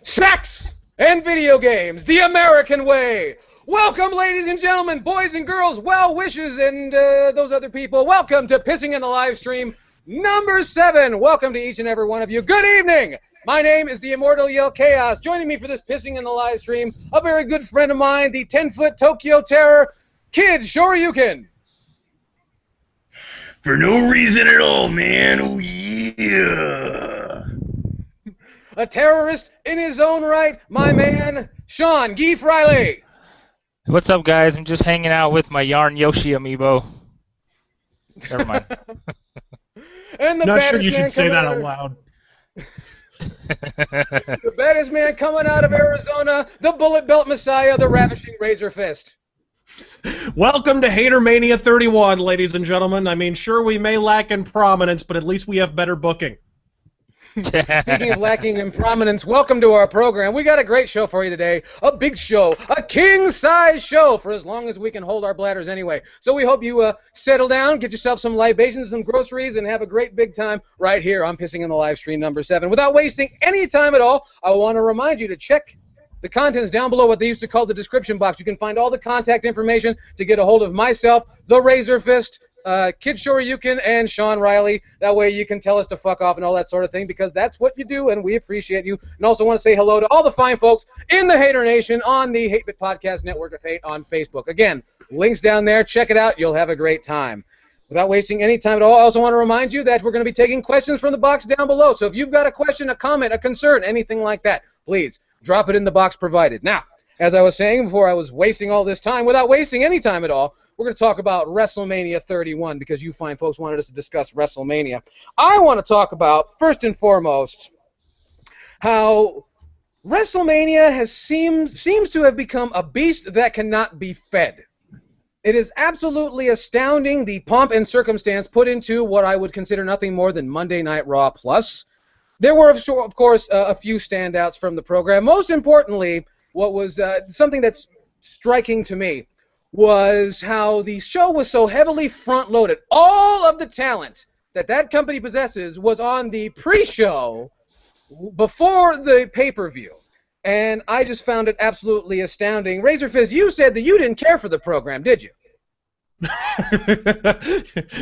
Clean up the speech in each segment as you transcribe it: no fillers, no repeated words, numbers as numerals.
sex, and video games, the American way. Welcome, ladies and gentlemen, boys and girls, well wishes, and those other people. Welcome to Pissing in the Livestream number 7. Welcome to each and every one of you. Good evening. My name is the Immortal Yell Chaos. Joining me for this Pissing in the Livestream, a very good friend of mine, the 10-foot Tokyo Terror, Kid Shoryuken. For no reason at all, man. Oh, yeah. A terrorist in his own right, my man, Sean Geef Riley. What's up, guys? I'm just hanging out with my Yarn Yoshi amiibo. Never mind. And the Not sure you man should say that coming out loud. The baddest man coming out of Arizona, the Bullet Belt Messiah, the Ravishing Razor Fist. Welcome to HaterMania 31, ladies and gentlemen. I mean, sure, we may lack in prominence, but at least we have better booking. Speaking of lacking in prominence, welcome to our program. We got a great show for you today. A big show. A king-size show for as long as we can hold our bladders anyway. So we hope you settle down, get yourself some libations, some groceries, and have a great big time right here on Pissing in the Livestream number 7. Without wasting any time at all, I want to remind you to check the contents down below, what they used to call the description box. You can find all the contact information to get a hold of myself, the Razor Fist, Kid Shoryuken, and Sean Riley. That way you can tell us to fuck off and all that sort of thing, because that's what you do, and we appreciate you. And also want to say hello to all the fine folks in the Hater Nation on the 8-Bit Podcast Network of Hate on Facebook. Again, links down there. Check it out. You'll have a great time. Without wasting any time at all, I also want to remind you that we're going to be taking questions from the box down below. So if you've got a question, a comment, a concern, anything like that, please drop it in the box provided. Now, as I was saying before I was wasting all this time, without wasting any time at all, we're going to talk about WrestleMania 31 because you fine folks wanted us to discuss WrestleMania. I want to talk about, first and foremost, how WrestleMania seems to have become a beast that cannot be fed. It is absolutely astounding the pomp and circumstance put into what I would consider nothing more than Monday Night Raw Plus. There were, of course, a few standouts from the program. Most importantly, what was something that's striking to me was how the show was so heavily front-loaded. All of the talent that company possesses was on the pre-show before the pay-per-view. And I just found it absolutely astounding. Razor Fist, you said that you didn't care for the program, did you?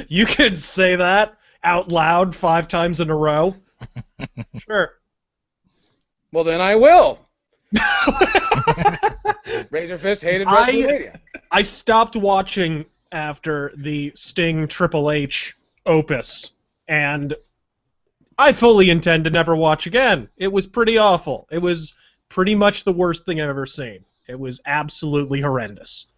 You could say that out loud 5 times in a row. Sure. Well, then I will. Razor Fist hated WrestleMania. I stopped watching after the Sting Triple H opus, and I fully intend to never watch again. It was pretty awful. It was pretty much the worst thing I've ever seen. It was absolutely horrendous.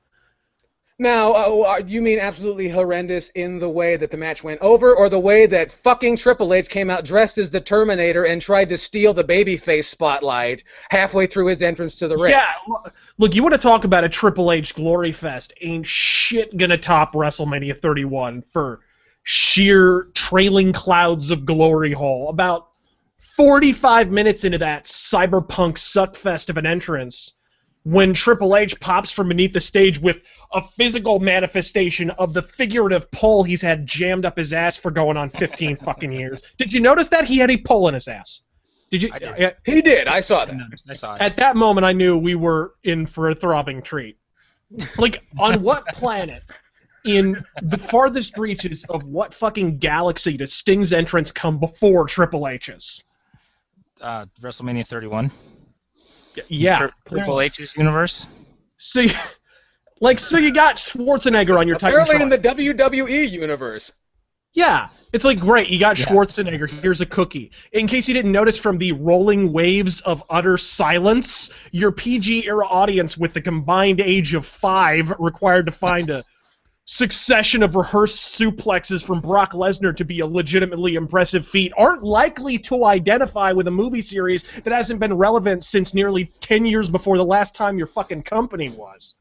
Now, you mean absolutely horrendous in the way that the match went over, or the way that fucking Triple H came out dressed as the Terminator and tried to steal the babyface spotlight halfway through his entrance to the ring? Yeah, look, you want to talk about a Triple H glory fest, ain't shit gonna top WrestleMania 31 for sheer trailing clouds of glory hole. About 45 minutes into that cyberpunk suckfest of an entrance, when Triple H pops from beneath the stage with a physical manifestation of the figurative pole he's had jammed up his ass for going on 15 fucking years. Did you notice that? He had a pole in his ass. Did you? I did. He did. I saw that. I saw it. At that moment, I knew we were in for a throbbing treat. Like, on what planet, in the farthest reaches of what fucking galaxy does Sting's entrance come before Triple H's? WrestleMania 31. Yeah. Triple H's universe. So you got Schwarzenegger on your Apparently Titantron. in the WWE universe. Yeah. It's like, great, you got Schwarzenegger, here's a cookie. In case you didn't notice from the rolling waves of utter silence, your PG-era audience with the combined age of 5 required to find a succession of rehearsed suplexes from Brock Lesnar to be a legitimately impressive feat aren't likely to identify with a movie series that hasn't been relevant since nearly 10 years before the last time your fucking company was.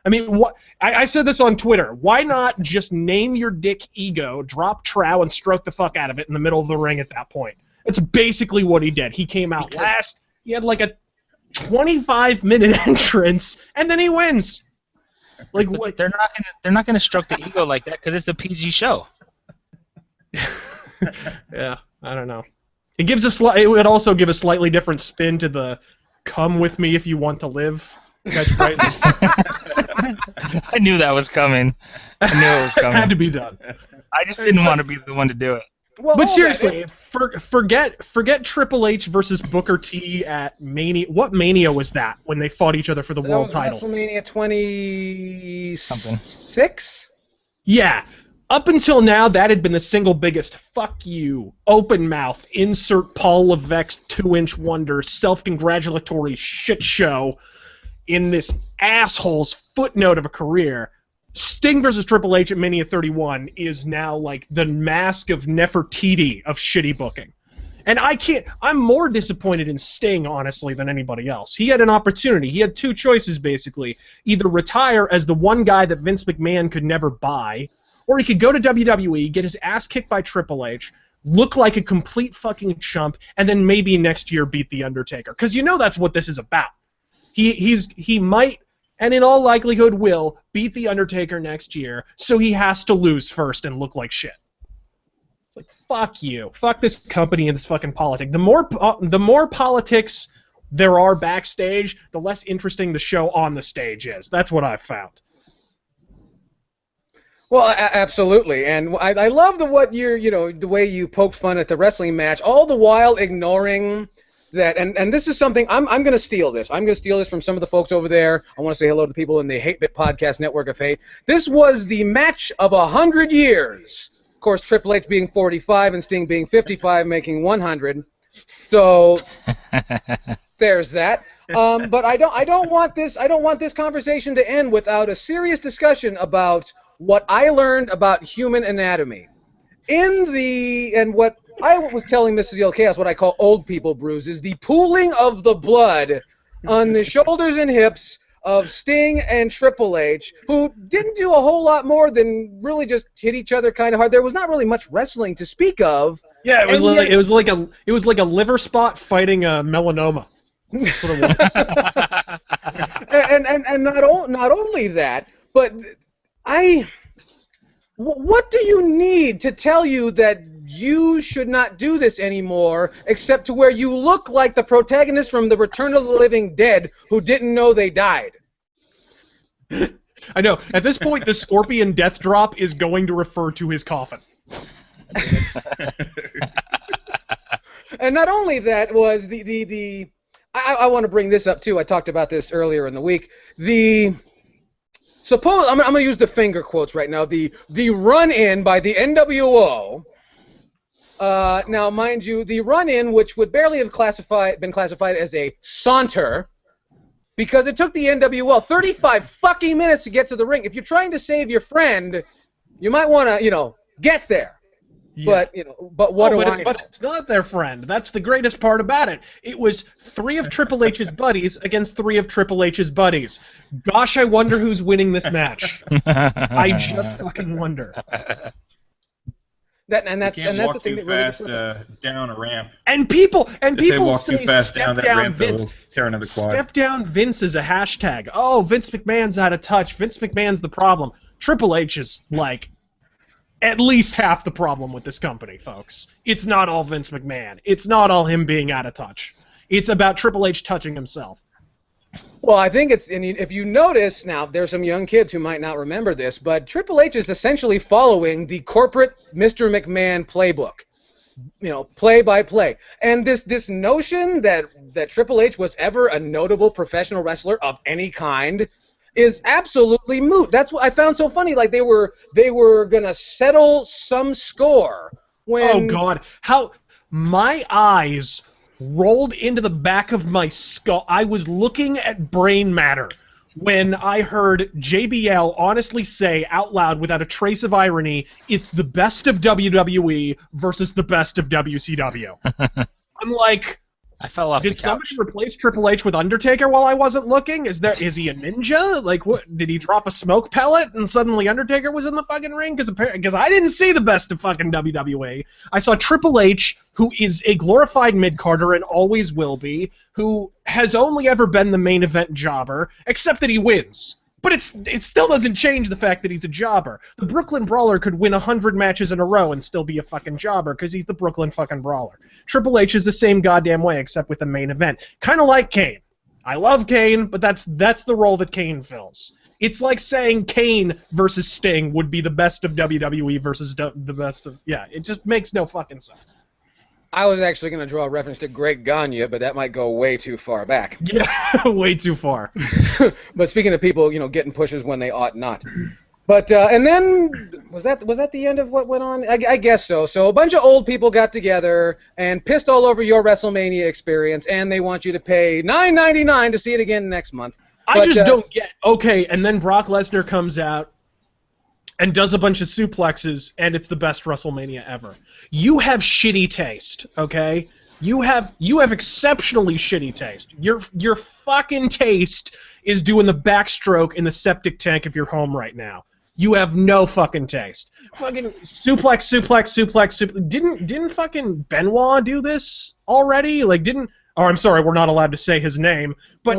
I mean, I said this on Twitter. Why not just name your dick Ego, drop trow, and stroke the fuck out of it in the middle of the ring at that point? It's basically what he did. He came out last. He had like a 25-minute entrance, and then he wins. Like, what? They're not gonna stroke the ego like that because it's a PG show. Yeah, I don't know. It would also give a slightly different spin to the "come with me if you want to live." I knew that was coming. I knew it was coming. It had to be done. I just didn't want to be the one to do it. Well, But seriously, forget Triple H versus Booker T at Mania. What Mania was that when they fought each other for the world title? WrestleMania 26. Something. Yeah. Up until now, that had been the single biggest fuck you, open mouth, insert Paul Levesque 2-inch wonder, self-congratulatory shit show in this asshole's footnote of a career. Sting versus Triple H at Mania 31 is now like the mask of Nefertiti of shitty booking. And I'm more disappointed in Sting, honestly, than anybody else. He had an opportunity. He had two choices, basically. Either retire as the one guy that Vince McMahon could never buy, or he could go to WWE, get his ass kicked by Triple H, look like a complete fucking chump, and then maybe next year beat The Undertaker. Because you know that's what this is about. He might, and in all likelihood will, beat The Undertaker next year, so he has to lose first and look like shit. It's like, fuck you. Fuck this company and this fucking politics. The more politics there are backstage, the less interesting the show on the stage is. That's what I've found. Well, absolutely, and I love the way you poked fun at the wrestling match, all the while ignoring that, and this is something I'm going to steal this. I'm going to steal this from some of the folks over there. I want to say hello to people in the HateBit podcast network of hate. This was the match of 100 years. Of course, Triple H being 45 and Sting being 55, making 100. So there's that. But I don't want this conversation to end without a serious discussion about what I learned about human anatomy. And what I was telling Mrs. Yell Chaos, what I call old people bruises, the pooling of the blood on the shoulders and hips of Sting and Triple H, who didn't do a whole lot more than really just hit each other kind of hard. There was not really much wrestling to speak of. Yeah, it was like a liver spot fighting a melanoma. That's what it was. and not only that, but what do you need to tell you that you should not do this anymore, except to where you look like the protagonist from the Return of the Living Dead who didn't know they died? I know. At this point, the Scorpion death drop is going to refer to his coffin. And not only that was I want to bring this up too. I talked about this earlier in the week. I'm going to use the finger quotes right now. The run-in by the NWO. Now, mind you, the run-in, which would barely have been classified as a saunter, because it took the NWO 35 fucking minutes to get to the ring. If you're trying to save your friend, you might want to, get there. Yeah. But it's not their friend. That's the greatest part about it. It was 3 of Triple H's buddies against 3 of Triple H's buddies. Gosh, I wonder who's winning this match. I just fucking wonder. That's the thing that really fast down a ramp. And people walk say too fast step down that down ramp, Vince. tear another quad. Step down Vince is a hashtag. Oh, Vince McMahon's out of touch. Vince McMahon's the problem. Triple H is like at least half the problem with this company, folks. It's not all Vince McMahon. It's not all him being out of touch. It's about Triple H touching himself. Well, I think if you notice now, there's some young kids who might not remember this, but Triple H is essentially following the corporate Mr. McMahon playbook, play by play. And this notion that Triple H was ever a notable professional wrestler of any kind is absolutely moot. That's what I found so funny. Like they were gonna settle some score when. Oh God! How my eyes rolled into the back of my skull. I was looking at brain matter when I heard JBL honestly say out loud, without a trace of irony, "It's the best of WWE versus the best of WCW." I'm like, I fell off the couch. Did somebody replace Triple H with Undertaker while I wasn't looking? Is he a ninja? Like, what? Did he drop a smoke pellet and suddenly Undertaker was in the fucking ring? Because I didn't see the best of fucking WWE. I saw Triple H, who is a glorified mid-carder and always will be, who has only ever been the main event jobber, except that he wins. But it still doesn't change the fact that he's a jobber. The Brooklyn Brawler could win 100 matches in a row and still be a fucking jobber because he's the Brooklyn fucking Brawler. Triple H is the same goddamn way except with the main event. Kind of like Kane. I love Kane, but that's the role that Kane fills. It's like saying Kane versus Sting would be the best of WWE versus the best of... Yeah, it just makes no fucking sense. I was actually going to draw a reference to Greg Gagne, but that might go way too far back. Yeah, way too far. But speaking of people, getting pushes when they ought not. But and then was that the end of what went on? I guess so. So a bunch of old people got together and pissed all over your WrestleMania experience, and they want you to pay $9.99 to see it again next month. I just don't get... Okay, and then Brock Lesnar comes out and does a bunch of suplexes, and it's the best WrestleMania ever. You have shitty taste, okay? You have exceptionally shitty taste. Your fucking taste is doing the backstroke in the septic tank of your home right now. You have no fucking taste. Fucking suplex. Didn't fucking Benoit do this already? Oh, I'm sorry, we're not allowed to say his name, but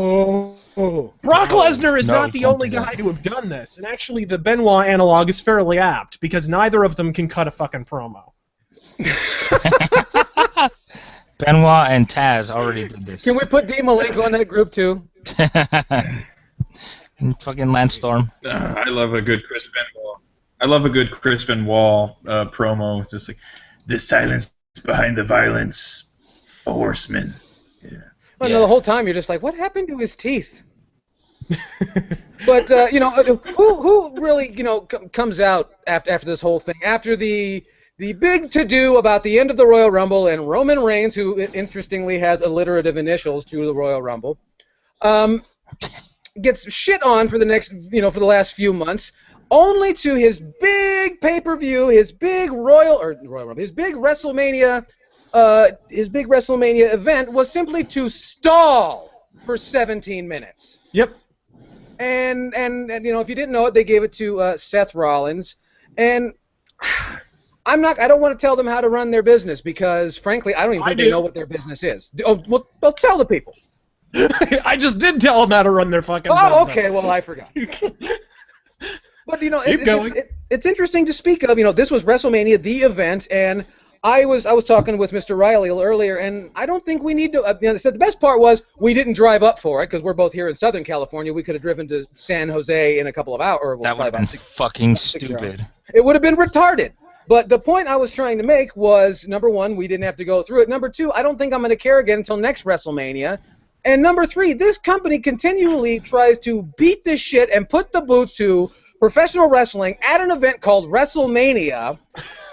Brock Lesnar is not the only guy to have done this. And actually, the Benoit analog is fairly apt, because neither of them can cut a fucking promo. Benoit and Taz already did this. Can we put Dean Malenko in that group, too? And fucking Lance Storm. I love a good Chris Benoit. I love a good Chris Benoit promo. It's just like, the silence behind the violence, a horseman. Yeah. Well, no, the whole time you're just like, what happened to his teeth? But who really comes out after this whole thing, after the big to-do about the end of the Royal Rumble, and Roman Reigns, who interestingly has alliterative initials to the Royal Rumble, gets shit on for the next for the last few months, only to his big pay-per-view, his big Royal Rumble, his big WrestleMania. His big WrestleMania event was simply to stall for 17 minutes. Yep. And if you didn't know it, they gave it to Seth Rollins. And I don't want to tell them how to run their business, because frankly, I don't even think they know what their business is. Oh, well, tell the people. I just did tell them how to run their fucking business. Oh, okay. Well, I forgot. But it's interesting to speak of. This was WrestleMania, the event, and I was talking with Mr. Riley earlier, and I don't think we need to. They said the best part was we didn't drive up for it, because we're both here in Southern California. We could have driven to San Jose in a couple of hours. That would have been fucking stupid. It would have been retarded. But the point I was trying to make was, number one, we didn't have to go through it. Number two, I don't think I'm going to care again until next WrestleMania. And number three, this company continually tries to beat this shit and put the boots to professional wrestling at an event called WrestleMania.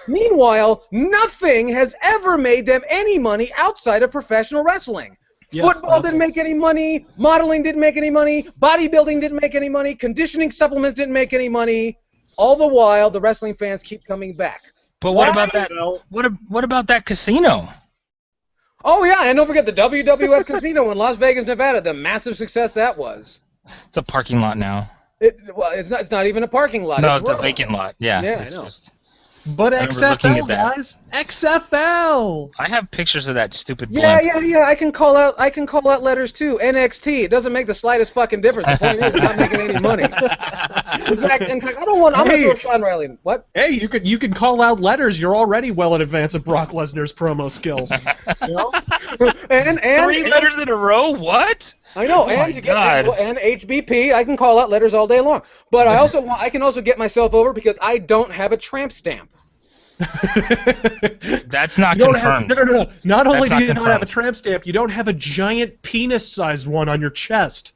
Meanwhile, nothing has ever made them any money outside of professional wrestling. Yeah, football didn't make any money, modeling didn't make any money, bodybuilding didn't make any money, conditioning supplements didn't make any money. All the while, the wrestling fans keep coming back. But what about that? What about that casino? Oh yeah, and don't forget the WWF Casino in Las Vegas, Nevada. The massive success that was. It's a parking lot now. It's not even a parking lot. No, it's a vacant lot. Yeah. Yeah, I know. But XFL, guys, XFL. I have pictures of that stupid. Yeah. I can call out letters too. NXT. It doesn't make the slightest fucking difference. The point is, it's not making any money. In fact, I don't want. I'm gonna throw Sean Riley in. What? Hey, you can call out letters. You're already well in advance of Brock Lesnar's promo skills. And 3 letters in a row. What? I know, and HBP, I can call out letters all day long. But I can also get myself over because I don't have a tramp stamp. That's not confirmed. No. Not only do you not have a tramp stamp, you don't have a giant penis-sized one on your chest.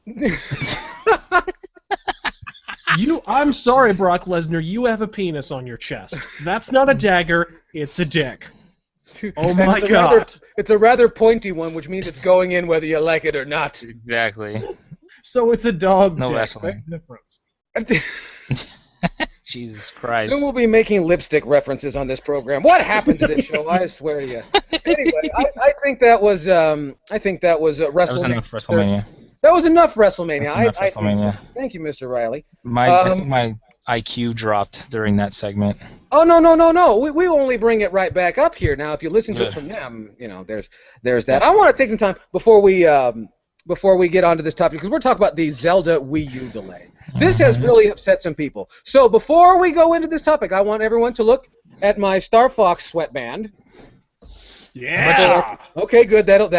I'm sorry, Brock Lesnar, you have a penis on your chest. That's not a dagger, it's a dick. Oh my God. It's a rather pointy one, which means it's going in whether you like it or not. Exactly. So it's a dog no dick. Wrestling. Difference. Jesus Christ. Soon we'll be making lipstick references on this program. What happened to this show? I swear to you. Anyway, I think that was WrestleMania. That was enough WrestleMania. That was enough WrestleMania. Enough WrestleMania. Thank you, Mr. Riley. I think my IQ dropped during that segment. Oh, no. We only bring it right back up here. Now, if you listen to it from them, there's that. I want to take some time before we before we get onto this topic, because we're talking about the Zelda Wii U delay. This has really upset some people. So before we go into this topic, I want everyone to look at my Star Fox sweatband. Yeah. Okay, good. That'll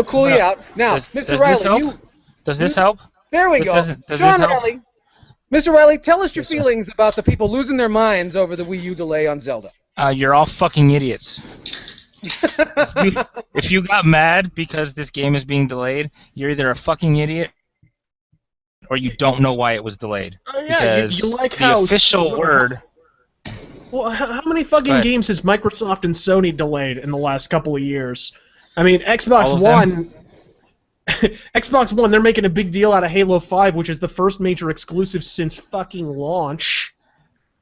cool you out. Now, Mr. Riley, Does this help? There we go. Does John this help? Riley. Mr. Riley, tell us your feelings about the people losing their minds over the Wii U delay on Zelda. You're all fucking idiots. If you got mad because this game is being delayed, you're either a fucking idiot or you don't know why it was delayed. Yeah, you like the how official word. Well, how many fucking games has Microsoft and Sony delayed in the last couple of years? I mean, Xbox One. Xbox One, they're making a big deal out of Halo 5, which is the first major exclusive since fucking launch.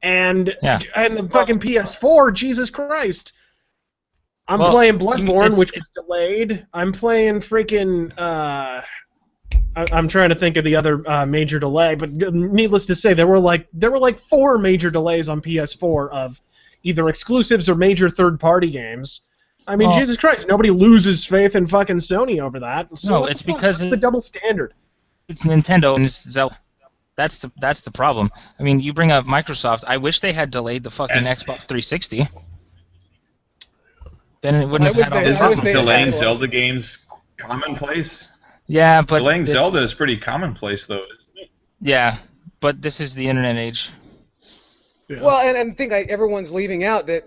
And the fucking PS4, Jesus Christ. I'm playing Bloodborne, which was delayed. I'm playing freaking... I'm trying to think of the other major delay, but needless to say, there were like 4 major delays on PS4 of either exclusives or major third-party games. I mean, Jesus Christ, nobody loses faith in fucking Sony over that. So no, it's because it's the double standard. It's Nintendo and it's Zelda. That's the problem. I mean, you bring up Microsoft. I wish they had delayed the fucking Xbox 360. Then it wouldn't have had all this. Isn't delaying Zelda games commonplace? Yeah, but delaying Zelda is pretty commonplace, though, isn't it? Yeah, but this is the internet age. Yeah. Well, and I think everyone's leaving out that,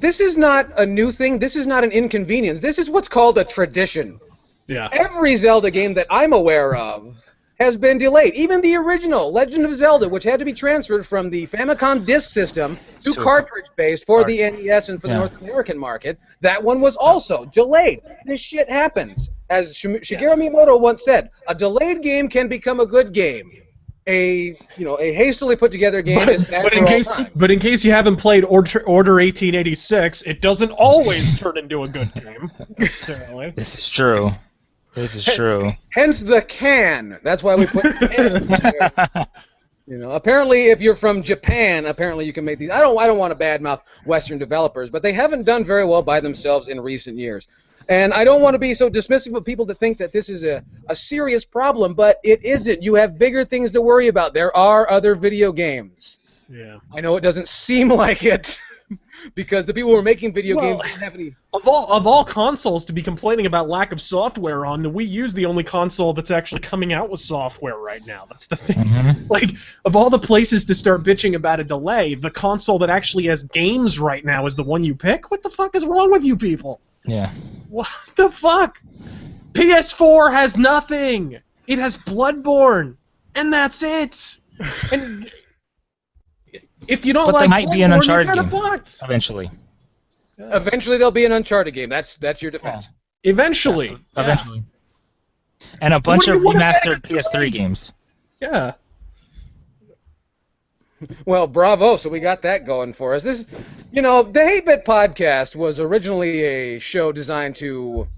this is not a new thing. This is not an inconvenience. This is what's called a tradition. Yeah. Every Zelda game that I'm aware of has been delayed. Even the original Legend of Zelda, which had to be transferred from the Famicom disk system to cartridge-based for the NES and for the North American market, that one was also delayed. This shit happens. As Shigeru Miyamoto once said, a delayed game can become a good game. A hastily put together game is bad for all times. But in case you haven't played Order 1886, it doesn't always turn into a good game necessarily. This is true. This is true. Hence the can. That's why we put can there. Apparently, if you're from Japan, apparently you can make these. I don't want to badmouth Western developers, but they haven't done very well by themselves in recent years. And I don't want to be so dismissive of people that think that this is a serious problem, but it isn't. You have bigger things to worry about. There are other video games. Yeah. I know it doesn't seem like it, because the people who are making video games don't have any... Of all consoles to be complaining about lack of software on, the Wii U's the only console that's actually coming out with software right now. That's the thing. Mm-hmm. Like, of all the places to start bitching about a delay, the console that actually has games right now is the one you pick? What the fuck is wrong with you people? Yeah. What the fuck? PS4 has nothing. It has Bloodborne, and that's it. And if you don't but like there might be an Uncharted game eventually. Yeah. Eventually, there'll be an Uncharted game. That's your defense. Yeah. Eventually. Yeah. Eventually. And a bunch of remastered PS3 games. Yeah. Well, bravo. So we got that going for us. The 8-Bit Podcast was originally a show designed to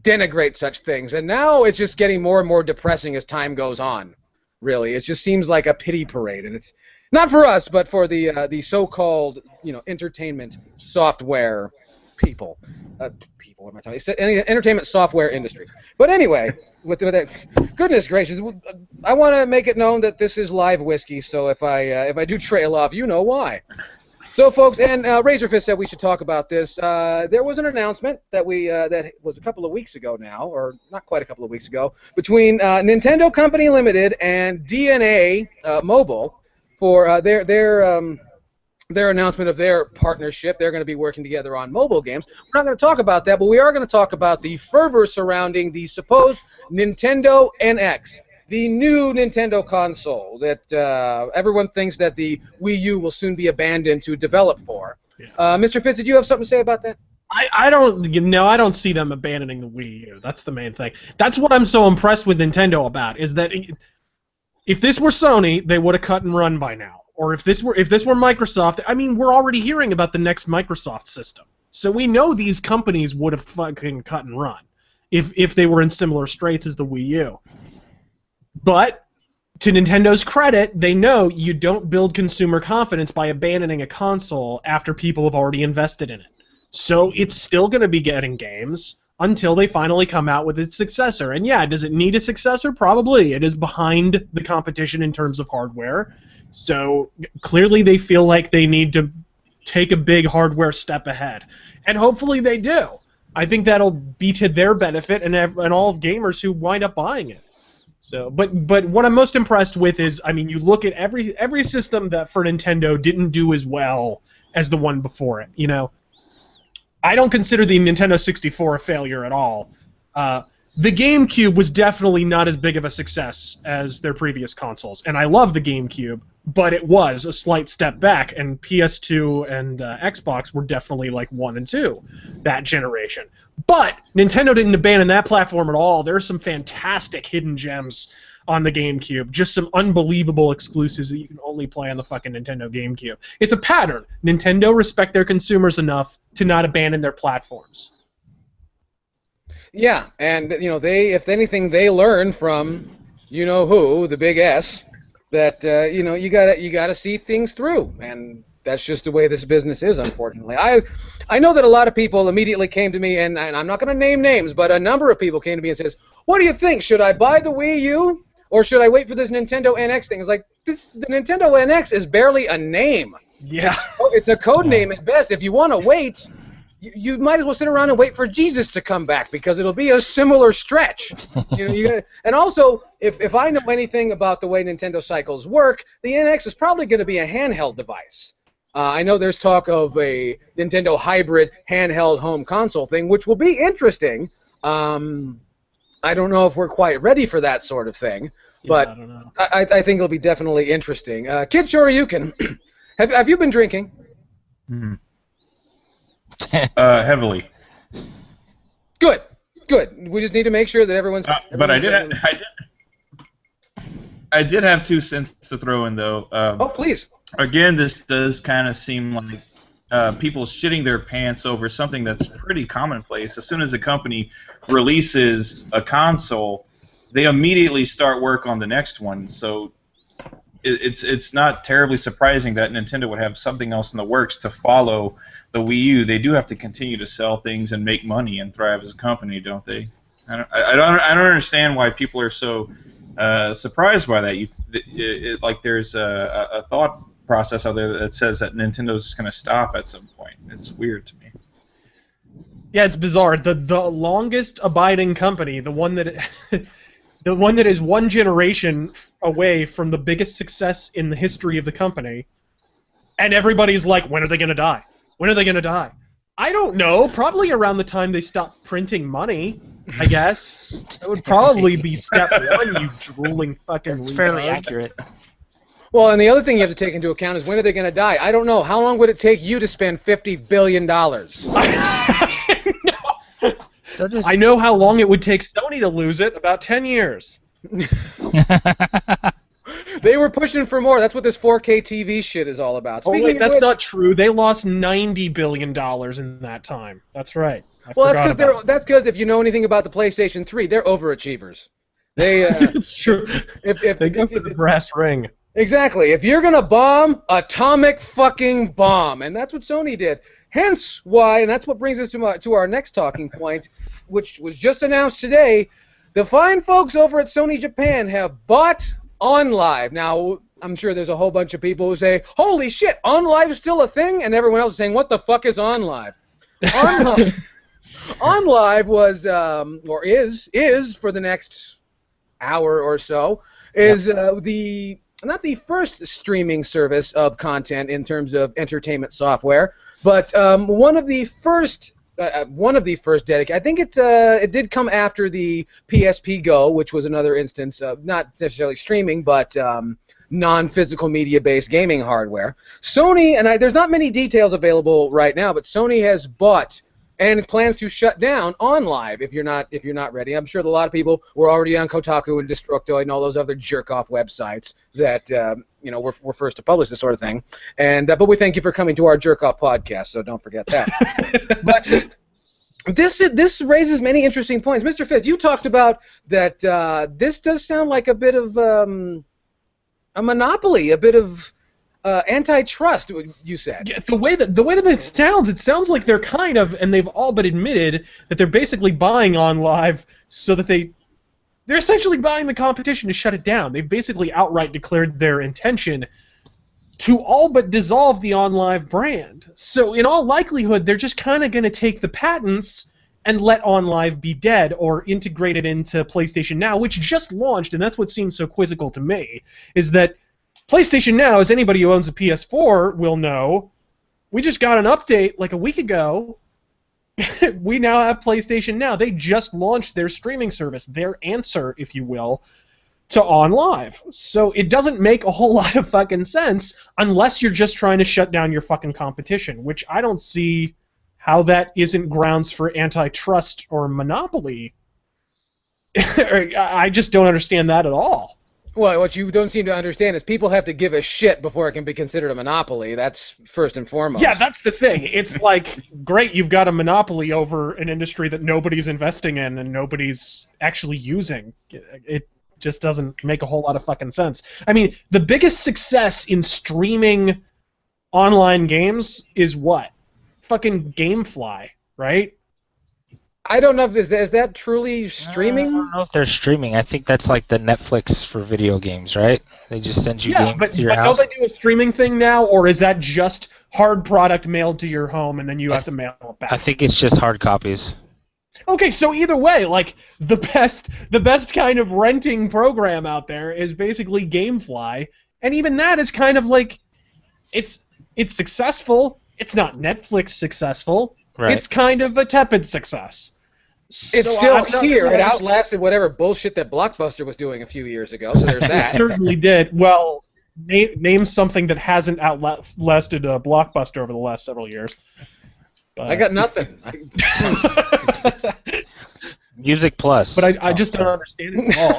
denigrate such things, and now it's just getting more and more depressing as time goes on, really. It just seems like a pity parade, and it's not for us, but for the so-called, entertainment software people. What am I talking about? Entertainment software industry. But anyway, with that, goodness gracious, I want to make it known that this is live whiskey, so if I do trail off, you know why. So, folks, and Razorfist said we should talk about this. There was an announcement that that was a couple of weeks ago now, or not quite a couple of weeks ago, between Nintendo Company Limited and DNA Mobile for their announcement of their partnership. They're going to be working together on mobile games. We're not going to talk about that, but we are going to talk about the fervor surrounding the supposed Nintendo NX, the new Nintendo console that everyone thinks that the Wii U will soon be abandoned to develop for. Yeah. Mr. Fitz, did you have something to say about that? I don't see them abandoning the Wii U. That's the main thing. That's what I'm so impressed with Nintendo about, is that if this were Sony, they would have cut and run by now. Or if this were Microsoft, I mean, we're already hearing about the next Microsoft system. So we know these companies would have fucking cut and run if they were in similar straits as the Wii U. But to Nintendo's credit, they know you don't build consumer confidence by abandoning a console after people have already invested in it. So it's still going to be getting games. until they finally come out with its successor. And yeah, does it need a successor? Probably. It is behind the competition in terms of hardware. So clearly they feel like they need to take a big hardware step ahead. And hopefully they do. I think that'll be to their benefit and all gamers who wind up buying it. So, but what I'm most impressed with is, I mean, you look at every system that for Nintendo didn't do as well as the one before it, you know. I don't consider the Nintendo 64 a failure at all. The GameCube was definitely not as big of a success as their previous consoles, and I love the GameCube, but it was a slight step back, and PS2 and Xbox were definitely like 1 and 2 that generation. But Nintendo didn't abandon that platform at all. There's some fantastic hidden gems on the GameCube, just some unbelievable exclusives that you can only play on the fucking Nintendo GameCube. It's a pattern. Nintendo respect their consumers enough to not abandon their platforms. Yeah, and you know, they, if anything, they learn from you know who, the big S, that you know, you gotta see things through, and that's just the way this business is, unfortunately. I know that a lot of people immediately came to me, and I'm not going to name names, but a number of people came to me and says, "What do you think? Should I buy the Wii U, or should I wait for this Nintendo NX thing?" It's like, the Nintendo NX is barely a name. Yeah. It's a code name at best. If you want to wait, you might as well sit around and wait for Jesus to come back, because it'll be a similar stretch. You know, and also, if I know anything about the way Nintendo cycles work, the NX is probably going to be a handheld device. I know there's talk of a Nintendo hybrid handheld home console thing, which will be interesting. I don't know if we're quite ready for that sort of thing, but I don't know. I think it'll be definitely interesting. Kid Shoryuken, have you been drinking? Mm-hmm. Heavily. Good. We just need to make sure that everyone's. But I did have 2 cents to throw in, though. Oh, please. Again, this does kind of seem like people shitting their pants over something that's pretty commonplace. As soon as a company releases a console, they immediately start work on the next one. So it's not terribly surprising that Nintendo would have something else in the works to follow the Wii U. They do have to continue to sell things and make money and thrive as a company, don't they? I don't understand why people are so surprised by that. Like there's a thought process out there that says that Nintendo's going to stop at some point. It's weird to me. Yeah, it's bizarre. The longest abiding company, the one that the one that is one generation away from the biggest success in the history of the company, and everybody's like, when are they going to die? When are they going to die? I don't know. Probably around the time they stop printing money, I guess. That would probably be step one, you drooling fucking It's retards. fairly accurate. Well, and the other thing you have to take into account is, when are they going to die? I don't know. How long would it take you to spend $50 billion? I know how long it would take Sony to lose it. About 10 years. They were pushing for more. That's what this 4K TV shit is all about. Oh, Speaking wait, of that's which, not true. They lost $90 billion in that time. That's right. well, that's because if you know anything about the PlayStation 3, they're overachievers. They It's true. if They go for the brass ring. exactly. If you're gonna bomb, atomic fucking bomb, and that's what Sony did. Hence why, and that's what brings us to our next talking point, which was just announced today. The fine folks over at Sony Japan have bought OnLive. Now, I'm sure there's a whole bunch of people who say, "Holy shit, OnLive is still a thing," and everyone else is saying, "What the fuck is OnLive?" OnLive was, or is for the next hour or so, is not the first streaming service of content in terms of entertainment software, but one of the first dedicated. I think it did come after the PSP Go, which was another instance of not necessarily streaming, but non-physical media-based gaming hardware. Sony, and there's not many details available right now, but Sony has bought and plans to shut down OnLive if you're not ready. I'm sure that a lot of people were already on Kotaku and Destructoid and all those other jerk-off websites that were first to publish this sort of thing. And but we thank you for coming to our jerk-off podcast, so don't forget that. But this raises many interesting points. Mr. Fist, you talked about that this does sound like a bit of a monopoly, a bit of antitrust. You said. Yeah, the way that it sounds like they're kind of, and they've all but admitted that they're basically buying OnLive so that they're essentially buying the competition to shut it down. They've basically outright declared their intention to all but dissolve the OnLive brand. So in all likelihood, they're just kind of going to take the patents and let OnLive be dead or integrate it into PlayStation Now, which just launched, and that's what seems so quizzical to me, is that PlayStation Now, as anybody who owns a PS4 will know, we just got an update like a week ago. We now have PlayStation Now. They just launched their streaming service, their answer, if you will, to OnLive. So it doesn't make a whole lot of fucking sense unless you're just trying to shut down your fucking competition, which I don't see how that isn't grounds for antitrust or monopoly. I just don't understand that at all. Well, what you don't seem to understand is people have to give a shit before it can be considered a monopoly. That's first and foremost. Yeah, that's the thing. It's like, great, you've got a monopoly over an industry that nobody's investing in and nobody's actually using. It just doesn't make a whole lot of fucking sense. I mean, the biggest success in streaming online games is what? Fucking GameFly, right? I don't know if is that truly streaming? I don't know if they're streaming. I think that's like the Netflix for video games, right? They just send you games to your house. Don't they do a streaming thing now, or is that just hard product mailed to your home and then you have to mail it back? I think it's just hard copies. Okay, so either way, like the best kind of renting program out there is basically GameFly, and even that is kind of like it's successful. It's not Netflix successful. Right. It's kind of a tepid success. It's still here. It outlasted whatever bullshit that Blockbuster was doing a few years ago, so there's that. It certainly did. Well, name something that hasn't outlasted Blockbuster over the last several years. But I got nothing. Music Plus. But I just don't understand it at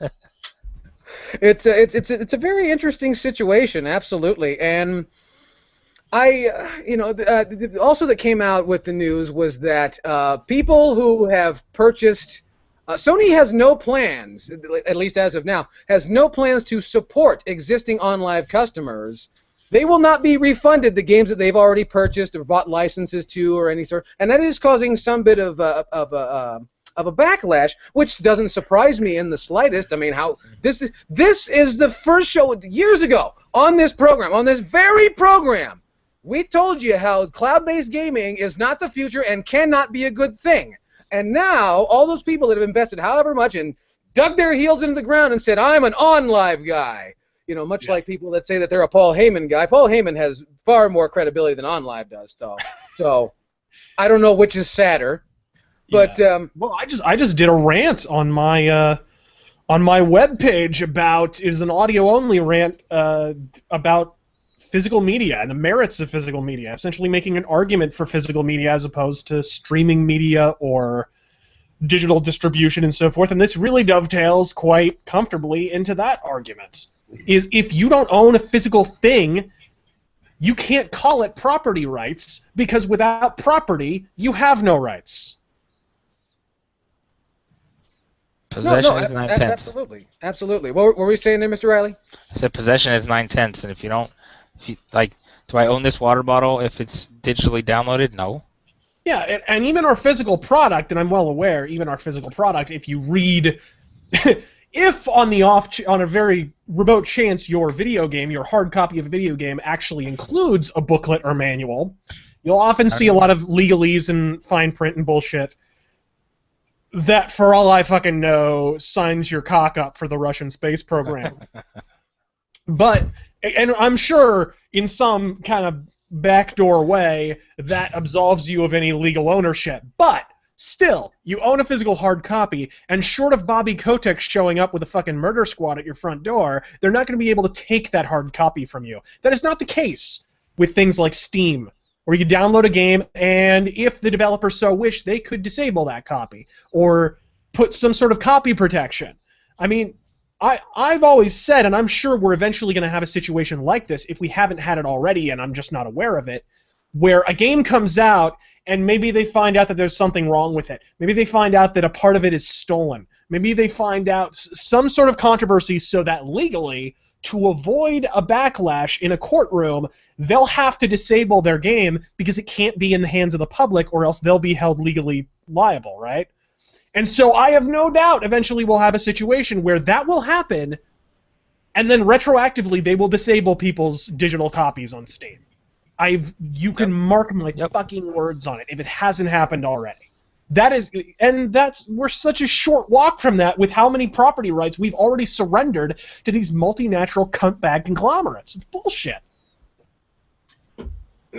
all. It's a very interesting situation, absolutely, and also that came out with the news was that people who have purchased, Sony has no plans, at least as of now, has no plans to support existing OnLive customers. They will not be refunded the games that they've already purchased or bought licenses to or any sort, and that is causing some bit of a backlash, which doesn't surprise me in the slightest. I mean, how this is the first show years ago on this program, on this very program. We told you how cloud-based gaming is not the future and cannot be a good thing. And now, all those people that have invested however much and dug their heels into the ground and said, I'm an OnLive guy. You know, much like people that say that they're a Paul Heyman guy. Paul Heyman has far more credibility than OnLive does, though. So, I don't know which is sadder. But well, I just did a rant on my webpage about, it is an audio-only rant about physical media and the merits of physical media, essentially making an argument for physical media as opposed to streaming media or digital distribution and so forth, and this really dovetails quite comfortably into that argument. Is if you don't own a physical thing, you can't call it property rights, because without property, you have no rights. Possession is 9/10. Absolutely. What were we saying there, Mr. Riley? I said possession is 9/10, and if you do I own this water bottle if it's digitally downloaded? No. Yeah, and even our physical product, and I'm well aware, even our physical product, if you read, if on a very remote chance your video game, your hard copy of a video game actually includes a booklet or manual, you'll often see a lot of legalese and fine print and bullshit that, for all I fucking know, signs your cock up for the Russian space program. But, and I'm sure in some kind of backdoor way that absolves you of any legal ownership. But still, you own a physical hard copy, and short of Bobby Kotick showing up with a fucking murder squad at your front door, they're not going to be able to take that hard copy from you. That is not the case with things like Steam, where you download a game, and if the developer so wish, they could disable that copy or put some sort of copy protection. I mean, I've always said, and I'm sure we're eventually going to have a situation like this if we haven't had it already and I'm just not aware of it, where a game comes out and maybe they find out that there's something wrong with it. Maybe they find out that a part of it is stolen. Maybe they find out some sort of controversy so that legally to avoid a backlash in a courtroom, they'll have to disable their game because it can't be in the hands of the public or else they'll be held legally liable, right? And so I have no doubt eventually we'll have a situation where that will happen, and then retroactively they will disable people's digital copies on Steam. You can mark my fucking words on it if it hasn't happened already. We're such a short walk from that with how many property rights we've already surrendered to these multinational cuntbag conglomerates. It's bullshit.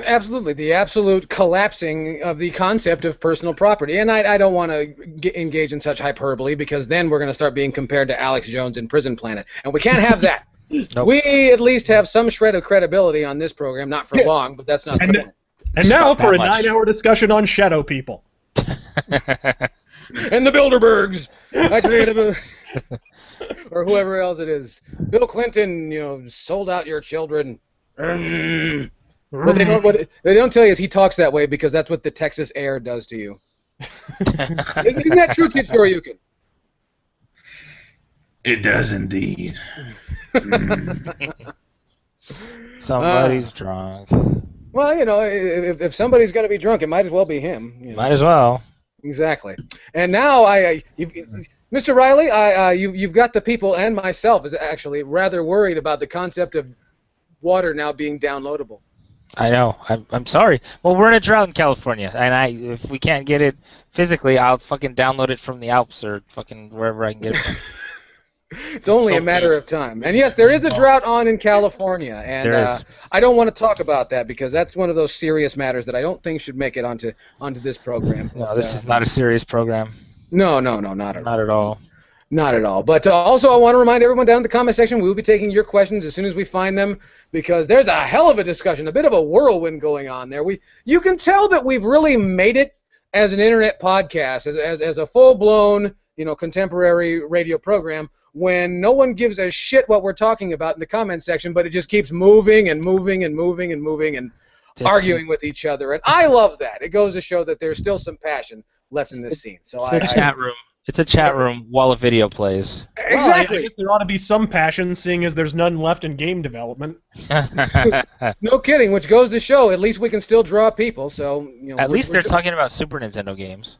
Absolutely, the absolute collapsing of the concept of personal property. And I don't want to engage in such hyperbole because then we're going to start being compared to Alex Jones in Prison Planet. And we can't have that. Nope. We at least have some shred of credibility on this program, not for long, but that's not the point. And now for a 9-hour discussion on Shadow People. And the Bilderbergs. Actually, or whoever else it is. Bill Clinton, sold out your children. What they don't tell you is he talks that way because that's what the Texas air does to you. Isn't that true, Kid Shoryuken? It does indeed. Somebody's drunk. Well, if somebody's going to be drunk, it might as well be him. Might as well. Exactly. And now, Mr. Riley, you've got the people and myself is actually rather worried about the concept of water now being downloadable. I know. I'm sorry. Well, we're in a drought in California, and if we can't get it physically, I'll fucking download it from the Alps or fucking wherever I can get it from. It's only a matter of time. And yes, there is a drought on in California, and I don't want to talk about that because that's one of those serious matters that I don't think should make it onto this program. No, this is not a serious program. No, not at all. Not at all. Not at all. But also, I want to remind everyone down in the comment section, we will be taking your questions as soon as we find them, because there's a hell of a discussion, a bit of a whirlwind going on there. You can tell that we've really made it as an internet podcast, as a full-blown, contemporary radio program, when no one gives a shit what we're talking about in the comment section, but it just keeps moving and moving and moving and moving and arguing with each other. And I love that. It goes to show that there's still some passion left in this scene. So it's a chat room. It's a chat room while a video plays. Exactly. Well, I guess there ought to be some passion, seeing as there's none left in game development. No kidding, which goes to show at least we can still draw people. So at least they're talking about Super Nintendo games.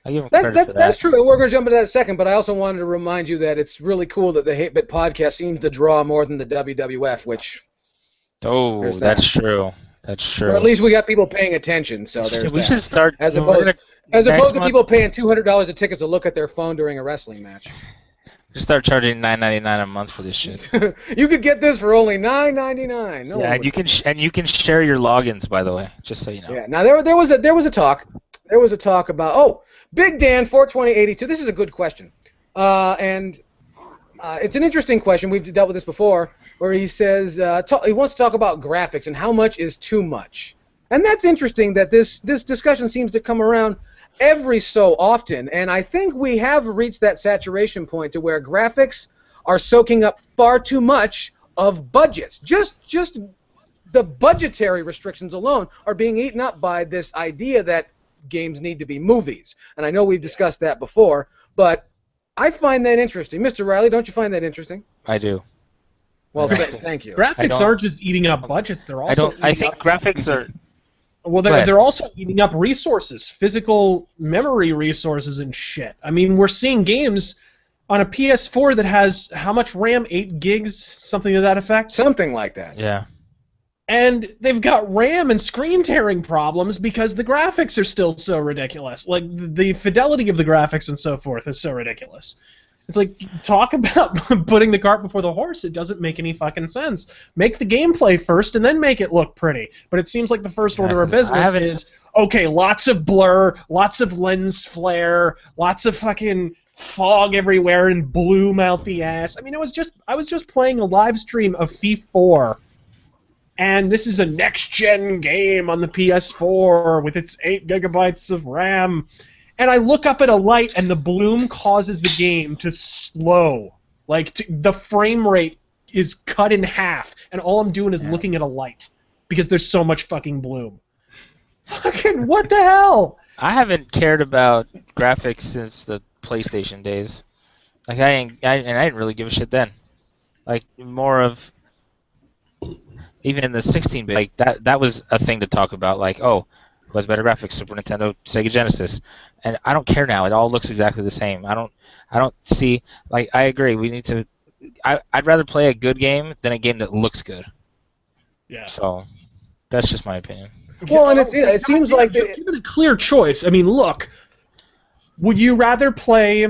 I give them credit for that. That's true, and we're going to jump into that in a second, but I also wanted to remind you that it's really cool that the 8-Bit podcast seems to draw more than the WWF, which... Oh, that's true. That's true. Or at least we got people paying attention, so there's We should start... As opposed to people paying $200 a ticket to look at their phone during a wrestling match. Just start charging $9.99 a month for this shit. You could get this for only $9.99. No, yeah, and you can share your logins, by the way, just so you know. Yeah. Now there was a talk. There was a talk about Big Dan 42082. This is a good question, and it's an interesting question. We've dealt with this before, where he says he wants to talk about graphics and how much is too much. And that's interesting that this discussion seems to come around every so often, and I think we have reached that saturation point to where graphics are soaking up far too much of budgets. Just the budgetary restrictions alone are being eaten up by this idea that games need to be movies. And I know we've discussed that before, but I find that interesting. Mr. Riley, don't you find that interesting? I do. Well, thank you. Graphics aren't just eating up budgets; they're also. I think graphics are. Well, they're also eating up resources, physical memory resources and shit. I mean, we're seeing games on a PS4 that has how much RAM? 8 gigs, something to that effect. Something like that. Yeah. And they've got RAM and screen tearing problems because the graphics are still so ridiculous. Like, the fidelity of the graphics and so forth is so ridiculous. It's like, talk about putting the cart before the horse. It doesn't make any fucking sense. Make the gameplay first and then make it look pretty. But it seems like the first order of business is, okay, lots of blur, lots of lens flare, lots of fucking fog everywhere and bloom out the ass. I mean, I was just playing a live stream of Thief 4. And this is a next-gen game on the PS4 with its 8 gigabytes of RAM. And I look up at a light, and the bloom causes the game to slow. Like, the frame rate is cut in half, and all I'm doing is looking at a light because there's so much fucking bloom. Fucking what the hell? I haven't cared about graphics since the PlayStation days. Like, I didn't really give a shit then. like more of even in the 16-bit, like that was a thing to talk about. Like, oh, who has better graphics, Super Nintendo, Sega Genesis? And I don't care now. It all looks exactly the same. I don't see, like, I agree. We need to. I'd rather play a good game than a game that looks good. Yeah. So that's just my opinion. Well, and it seems like given a clear choice. I mean, look, would you rather play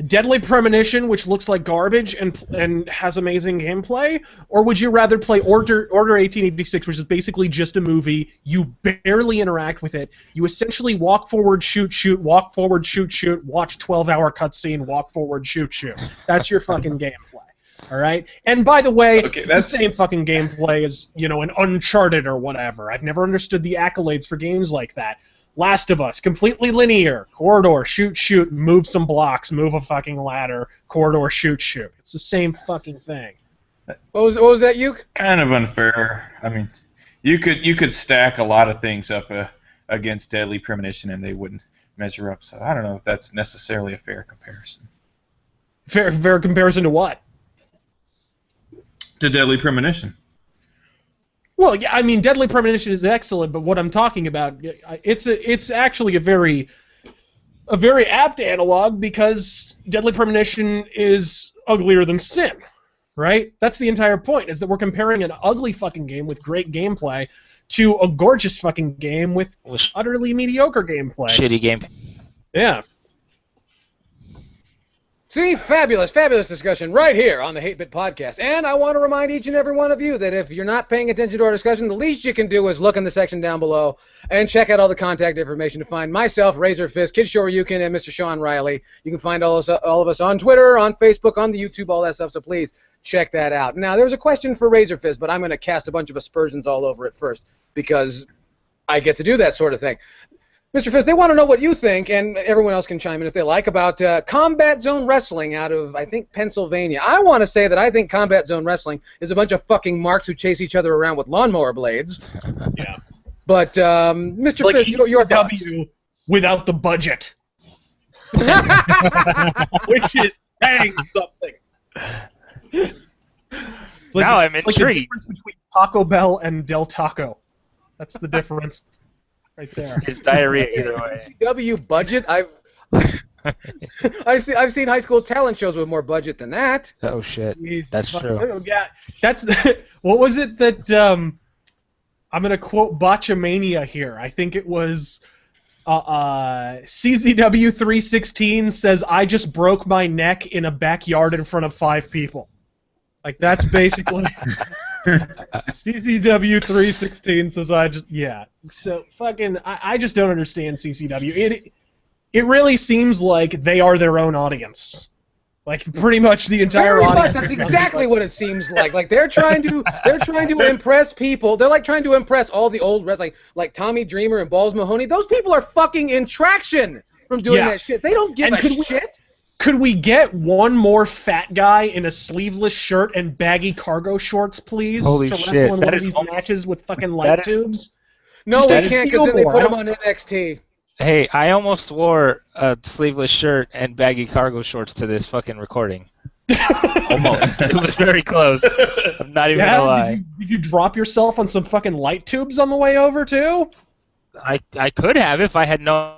Deadly Premonition, which looks like garbage and has amazing gameplay, or would you rather play Order 1886, which is basically just a movie? You barely interact with it. You essentially walk forward, shoot, shoot, walk forward, shoot, shoot, watch 12-hour cutscene, walk forward, shoot, shoot. That's your fucking gameplay. All right? And by the way, it's the same fucking gameplay as, you know, an Uncharted or whatever. I've never understood the accolades for games like that. Last of Us, completely linear. Corridor, shoot, shoot, move some blocks, move a fucking ladder, corridor, shoot, shoot. It's the same fucking thing. What was that, Uke? Kind of unfair. I mean, you could stack a lot of things up against Deadly Premonition and they wouldn't measure up. So I don't know if that's necessarily a fair comparison. Fair comparison to what? To Deadly Premonition. Well, yeah, I mean, Deadly Premonition is excellent, but what I'm talking about, it's actually a very apt analog because Deadly Premonition is uglier than Sin, right? That's the entire point, is that we're comparing an ugly fucking game with great gameplay to a gorgeous fucking game with utterly mediocre gameplay. Shitty game. Yeah. See, fabulous discussion right here on the 8-Bit Podcast. And I want to remind each and every one of you that if you're not paying attention to our discussion, the least you can do is look in the section down below and check out all the contact information to find myself, Razor Fist, Kid Shoryuken, and Mr. Sean Riley. You can find all of us on Twitter, on Facebook, on the YouTube, all that stuff, so please check that out. Now, there's a question for Razor Fist, but I'm going to cast a bunch of aspersions all over it first because I get to do that sort of thing. Mr. Fist, they want to know what you think, and everyone else can chime in if they like, about Combat Zone Wrestling out of, I think, Pennsylvania. I want to say that I think Combat Zone Wrestling is a bunch of fucking marks who chase each other around with lawnmower blades. Yeah. But, Mr. Like Fist, your thoughts? without the budget. Which is saying something. Now I'm it's intrigued. like the difference between Taco Bell and Del Taco. That's the difference. Right there. It's diarrhea either way. W budget? I've seen high school talent shows with more budget than that. Oh shit. Jesus That's true. Yeah, that's what was it that I'm gonna quote Botchamania here. I think it was CZW 316 says I just broke my neck in a backyard in front of 5 people. Like that's basically CCW 316 says So fucking I just don't understand CCW. It really seems like they are their own audience. Like pretty much the entire Very audience. much. That's exactly what it seems like. Like they're trying to impress people. They're like trying to impress all the old wrestlers, like Tommy Dreamer and Balls Mahoney. Those people are fucking in traction from doing that shit. They don't give a shit. Could we get one more fat guy in a sleeveless shirt and baggy cargo shorts, please, Holy to shit. wrestle in That one of is these matches with fucking light tubes? No, Just we can't because then they put them on NXT. Hey, I almost wore a sleeveless shirt and baggy cargo shorts to this fucking recording. Almost. It was very close. I'm not even gonna lie. Did you drop yourself on some fucking light tubes on the way over too? I could have if I had known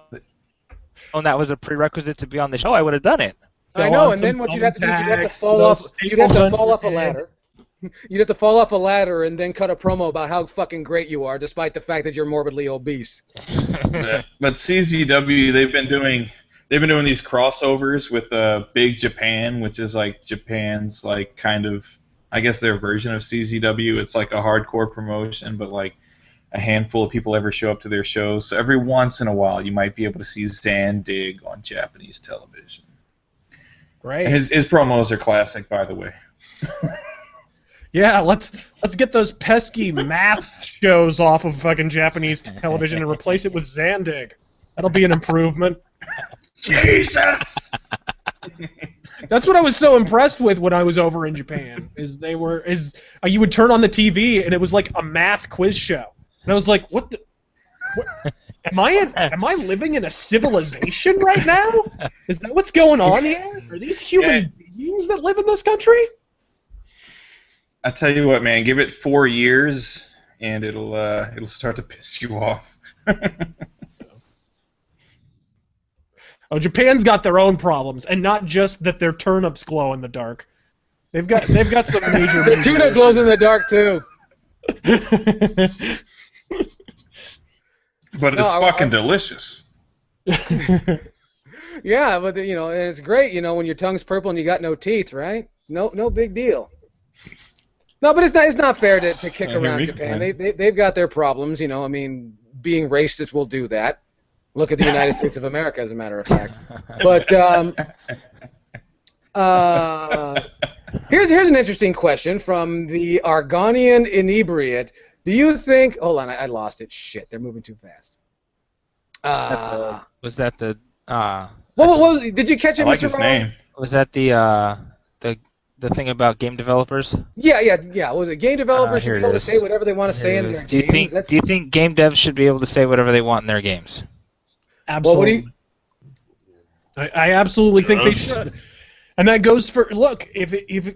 that was a prerequisite to be on the show. I would have done it. I know, and then what you'd have to do is you'd have to fall off a ladder. You'd have to fall off a ladder and then cut a promo about how fucking great you are, despite the fact that you're morbidly obese. But CZW, they've been doing these crossovers with Big Japan, which is like Japan's like kind of, I guess, their version of CZW. It's like a hardcore promotion, but like a handful of people ever show up to their shows. So every once in a while, you might be able to see Zandig on Japanese television. Right. And his promos are classic, by the way. Yeah, let's get those pesky math shows off of fucking Japanese television and replace it with Zandig. That'll be an improvement. Jesus! That's what I was so impressed with when I was over in Japan. You would turn on the TV and it was like a math quiz show, and I was like, what am I living in a civilization right now? Is that what's going on here? Are these human beings that live in this country? I tell you what, man, give it 4 years, and it'll start to piss you off. Oh, Japan's got their own problems, and not just that their turnips glow in the dark. They've got some major. The tuna glows in the dark too. But it's fucking delicious. Yeah, but and it's great, when your tongue's purple and you got no teeth, right? No big deal. No, but it's not fair to kick around Japan. They've got their problems, I mean, being racist will do that. Look at the United States of America, as a matter of fact. But here's an interesting question from the Argonian Inebriate. Do you think? Hold on, I lost it. Shit, they're moving too fast. Was that the? What was? Did you catch it, I like Mr. his Rowe? Uh, name. Was that the thing about game developers? Yeah. Was it game developers should be able to say whatever they want to say in their games? Do you think game devs should be able to say whatever they want in their games? Absolutely. I absolutely think they should. And that goes for if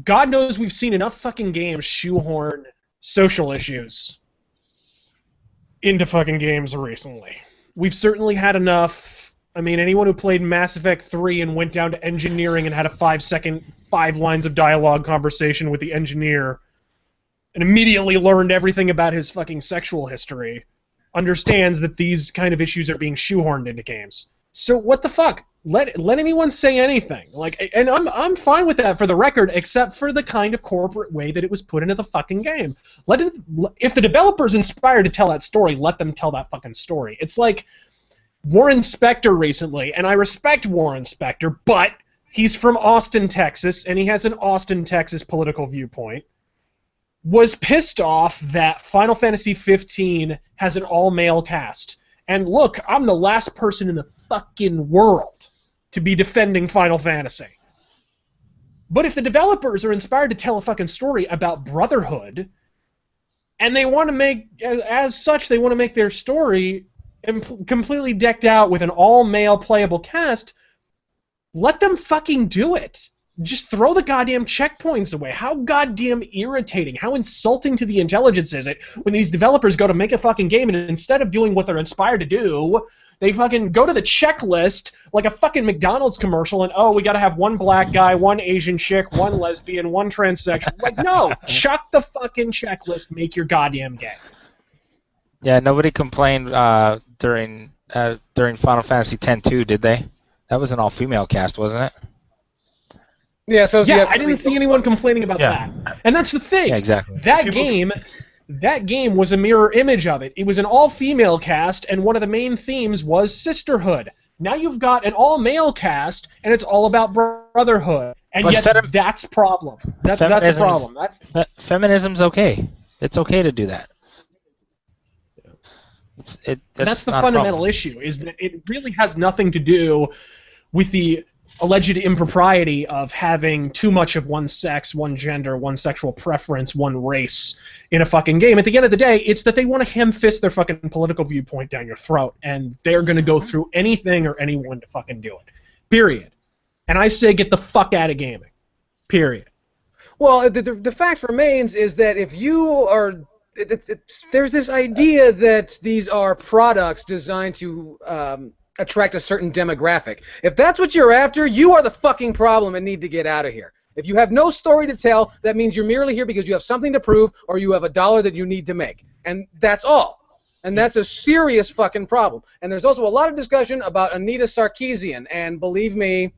God knows we've seen enough fucking games shoehorn social issues into fucking games recently. We've certainly had enough. I mean, anyone who played Mass Effect 3 and went down to engineering and had a 5-second, 5 lines of dialogue conversation with the engineer and immediately learned everything about his fucking sexual history understands that these kind of issues are being shoehorned into games. So what the fuck? Let anyone say anything. And I'm fine with that for the record, except for the kind of corporate way that it was put into the fucking game. If the developer's inspired to tell that story, let them tell that fucking story. It's like Warren Spector recently, and I respect Warren Spector, but he's from Austin, Texas, and he has an Austin, Texas political viewpoint. Was pissed off that Final Fantasy 15 has an all-male cast. And look, I'm the last person in the fucking world to be defending Final Fantasy. But if the developers are inspired to tell a fucking story about brotherhood, and they want to make, as such, they want to make their story completely decked out with an all-male playable cast, let them fucking do it. Just throw the goddamn checkpoints away. How goddamn irritating, how insulting to the intelligence is it when these developers go to make a fucking game and instead of doing what they're inspired to do, they fucking go to the checklist like a fucking McDonald's commercial and, we gotta have one black guy, one Asian chick, one lesbian, one transsexual. Like, no, chuck the fucking checklist, make your goddamn game. Yeah, nobody complained during Final Fantasy X-2, did they? That was an all-female cast, wasn't it? Yeah, I didn't see anyone complaining about that. And that's the thing. Yeah, exactly. That game was a mirror image of it. It was an all-female cast, and one of the main themes was sisterhood. Now you've got an all-male cast, and it's all about brotherhood. And but yet that's a problem. That's a problem. Feminism's okay. It's okay to do that. That's the fundamental issue, is that it really has nothing to do with the alleged impropriety of having too much of one sex, one gender, one sexual preference, one race in a fucking game. At the end of the day, it's that they want to ham-fist their fucking political viewpoint down your throat, and they're going to go through anything or anyone to fucking do it. Period. And I say get the fuck out of gaming. Period. Well, the fact remains is that if you are... there's this idea that these are products designed to... attract a certain demographic. If that's what you're after, you are the fucking problem and need to get out of here. If you have no story to tell, that means you're merely here because you have something to prove or you have $1 that you need to make. And that's all. And that's a serious fucking problem. And there's also a lot of discussion about Anita Sarkeesian, and believe me,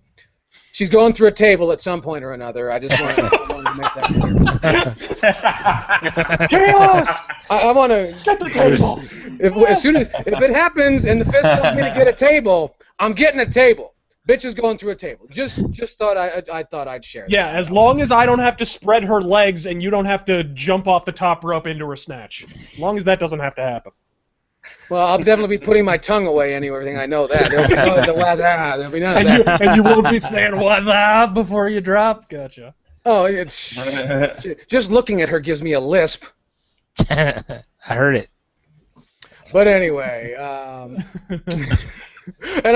she's going through a table at some point or another. I just wanted to make that clear. Chaos! I want to get the table. If it happens and the fist tells me to get a table, I'm getting a table. Bitch is going through a table. Just thought I thought I'd share that. Yeah, as long as I don't have to spread her legs and you don't have to jump off the top rope into her snatch. As long as that doesn't have to happen. Well, I'll definitely be putting my tongue away anyway. Everything I know that. There'll be none of that. And you won't be saying what up before you drop. Gotcha. Oh, just looking at her gives me a lisp. I heard it. But anyway, and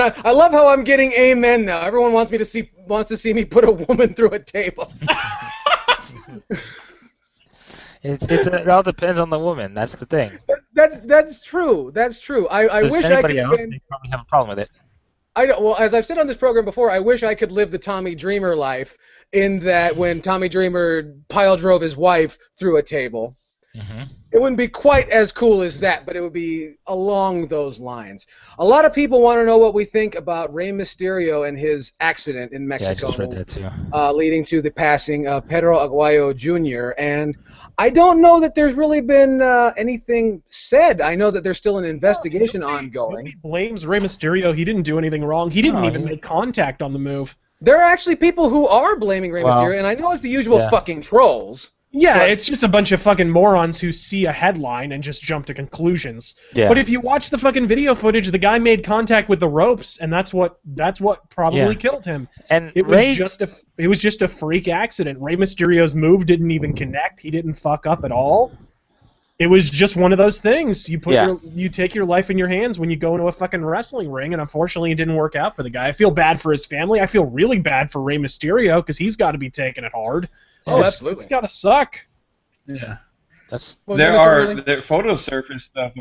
I love how I'm getting amen now. Everyone wants to see me put a woman through a table. It all depends on the woman. That's the thing. That's true. That's true. I Does wish I anybody could. else, they probably have a problem with it. I don't, well, as I've said on this program before, I wish I could live the Tommy Dreamer life in that when Tommy Dreamer pile drove his wife through a table. Mm-hmm. It wouldn't be quite as cool as that, but it would be along those lines. A lot of people want to know what we think about Rey Mysterio and his accident in Mexico, Yeah, I just read that too. leading to the passing of Pedro Aguayo Jr. And I don't know that there's really been anything said. I know that there's still an investigation ongoing. Nobody blames Rey Mysterio. He didn't do anything wrong. He didn't even make contact on the move. There are actually people who are blaming Rey Mysterio, and I know it's the usual fucking trolls. Yeah, it's just a bunch of fucking morons who see a headline and just jump to conclusions. Yeah. But if you watch the fucking video footage, the guy made contact with the ropes, and that's what probably killed him. And it was just a freak accident. Rey Mysterio's move didn't even connect. He didn't fuck up at all. It was just one of those things. You take your life in your hands when you go into a fucking wrestling ring, and unfortunately it didn't work out for the guy. I feel bad for his family. I feel really bad for Rey Mysterio because he's got to be taking it hard. Oh, absolutely. It's gotta suck. Yeah. There photos surfaced of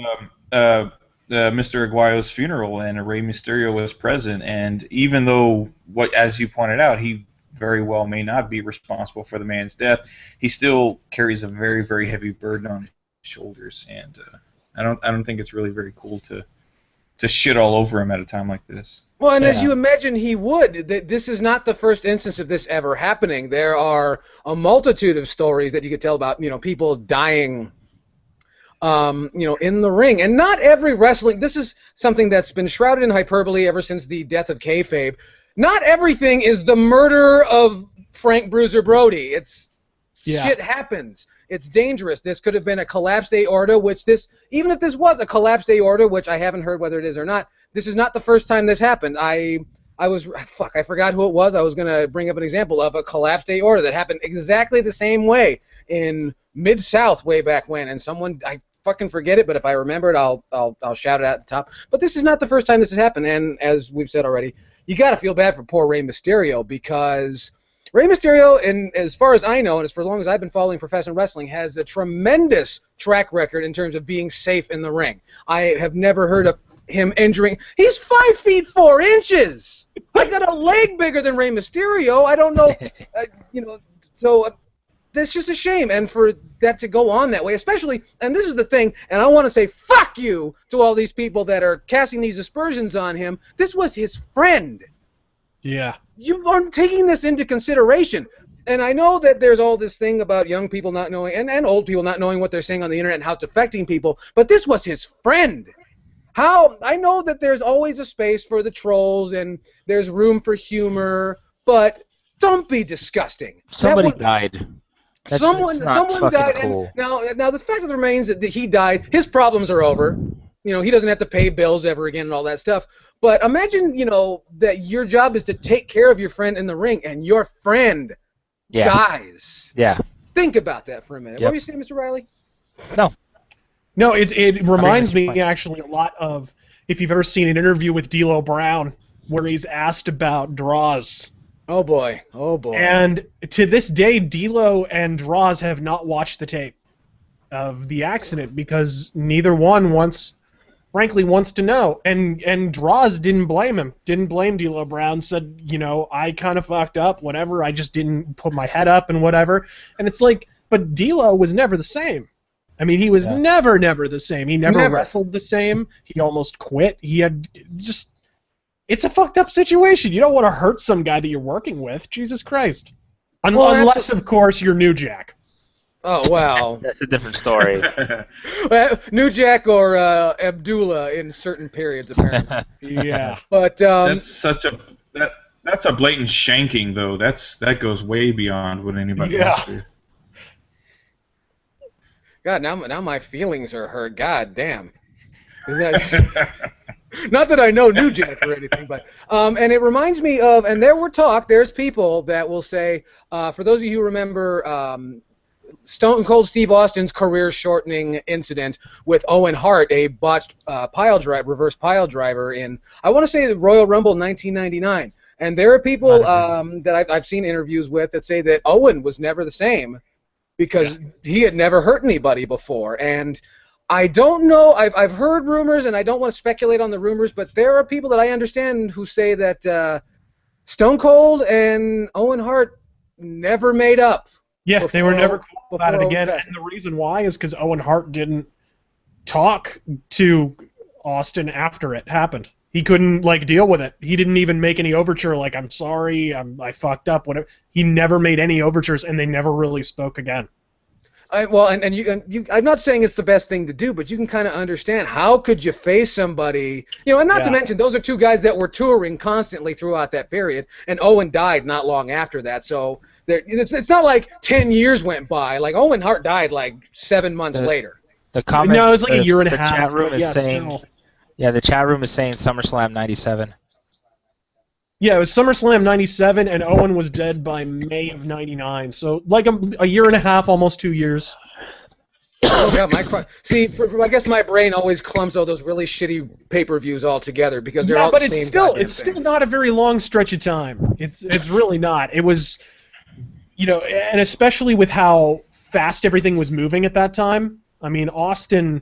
Mr. Aguayo's funeral, and Rey Mysterio was present. And even though, as you pointed out, he very well may not be responsible for the man's death, he still carries a very, very heavy burden on his shoulders. And I don't think it's really very cool to shit all over him at a time like this. Well, and as you imagine he would, this is not the first instance of this ever happening. There are a multitude of stories that you could tell about, people dying, in the ring. And not every wrestling, this is something that's been shrouded in hyperbole ever since the death of kayfabe. Not everything is the murder of Frank Bruiser Brody. Shit happens. It's dangerous. This could have been a collapsed aorta, even if this was a collapsed aorta, which I haven't heard whether it is or not, this is not the first time this happened. I forgot who it was. I was going to bring up an example of a collapsed aorta that happened exactly the same way in Mid-South way back when, and I fucking forget it, but if I remember it, I'll shout it out at the top. But this is not the first time this has happened, and as we've said already, you got to feel bad for poor Rey Mysterio, because Rey Mysterio, and as far as I know, and as long as I've been following professional wrestling, has a tremendous track record in terms of being safe in the ring. I have never heard of him injuring. He's 5 feet 4 inches. I got a leg bigger than Rey Mysterio. I don't know, so that's just a shame. And for that to go on that way, especially, and this is the thing, and I want to say fuck you to all these people that are casting these aspersions on him. This was his friend. Yeah. You aren't taking this into consideration. And I know that there's all this thing about young people not knowing, and old people not knowing what they're saying on the internet and how it's affecting people, but this was his friend. I know that there's always a space for the trolls and there's room for humor, but don't be disgusting. Somebody died. Someone died. Cool. And now the fact of the remains that he died, his problems are over. He doesn't have to pay bills ever again and all that stuff. But imagine, that your job is to take care of your friend in the ring, and your friend dies. Yeah. Think about that for a minute. Yep. What were you saying, Mr. Riley? No, it reminds me actually a lot of, if you've ever seen an interview with D'Lo Brown where he's asked about Droz. Oh boy. And to this day, D'Lo and Droz have not watched the tape of the accident because neither one frankly wants to know. And Droz didn't blame him. Didn't blame D'Lo Brown. Said, I kind of fucked up, whatever. I just didn't put my head up and whatever. And it's like, but D'Lo was never the same. I mean, he was never the same. He never wrestled the same. He almost quit. He had just... It's a fucked up situation. You don't want to hurt some guy that you're working with. Jesus Christ. Unless, of course, you're New Jack. Oh, well. That's a different story. New Jack or Abdullah in certain periods, apparently. Yeah. But that's a blatant shanking, though. That goes way beyond what anybody else do. God, now my feelings are hurt. God damn. Not that I know New Jack or anything, but and it reminds me of, and there's people that will say, for those of you who remember Stone Cold Steve Austin's career-shortening incident with Owen Hart, a botched reverse pile driver in, I want to say, the Royal Rumble 1999. And there are people that I've seen interviews with that say that Owen was never the same because he had never hurt anybody before. And I don't know. I've heard rumors, and I don't want to speculate on the rumors, but there are people that I understand who say that Stone Cold and Owen Hart never made up. Yeah, they were never cool about it again. And the reason why is because Owen Hart didn't talk to Austin after it happened. He couldn't deal with it. He didn't even make any overture like, I'm sorry, I fucked up, whatever. He never made any overtures, and they never really spoke again. I'm not saying it's the best thing to do, but you can kind of understand how could you face somebody, and not to mention those are two guys that were touring constantly throughout that period, and Owen died not long after that, so it's not like 10 years went by. Like Owen Hart died 7 months later. The comments, no, it was a year and a half. Chat room is saying, the chat room is saying SummerSlam '97. Yeah, it was SummerSlam '97, and Owen was dead by May of '99. So a year and a half, almost 2 years. Oh God, I guess my brain always clumps all those really shitty pay-per-views all together because they're all the same. But it's still not a very long stretch of time. It's really not. It was, and especially with how fast everything was moving at that time. I mean, Austin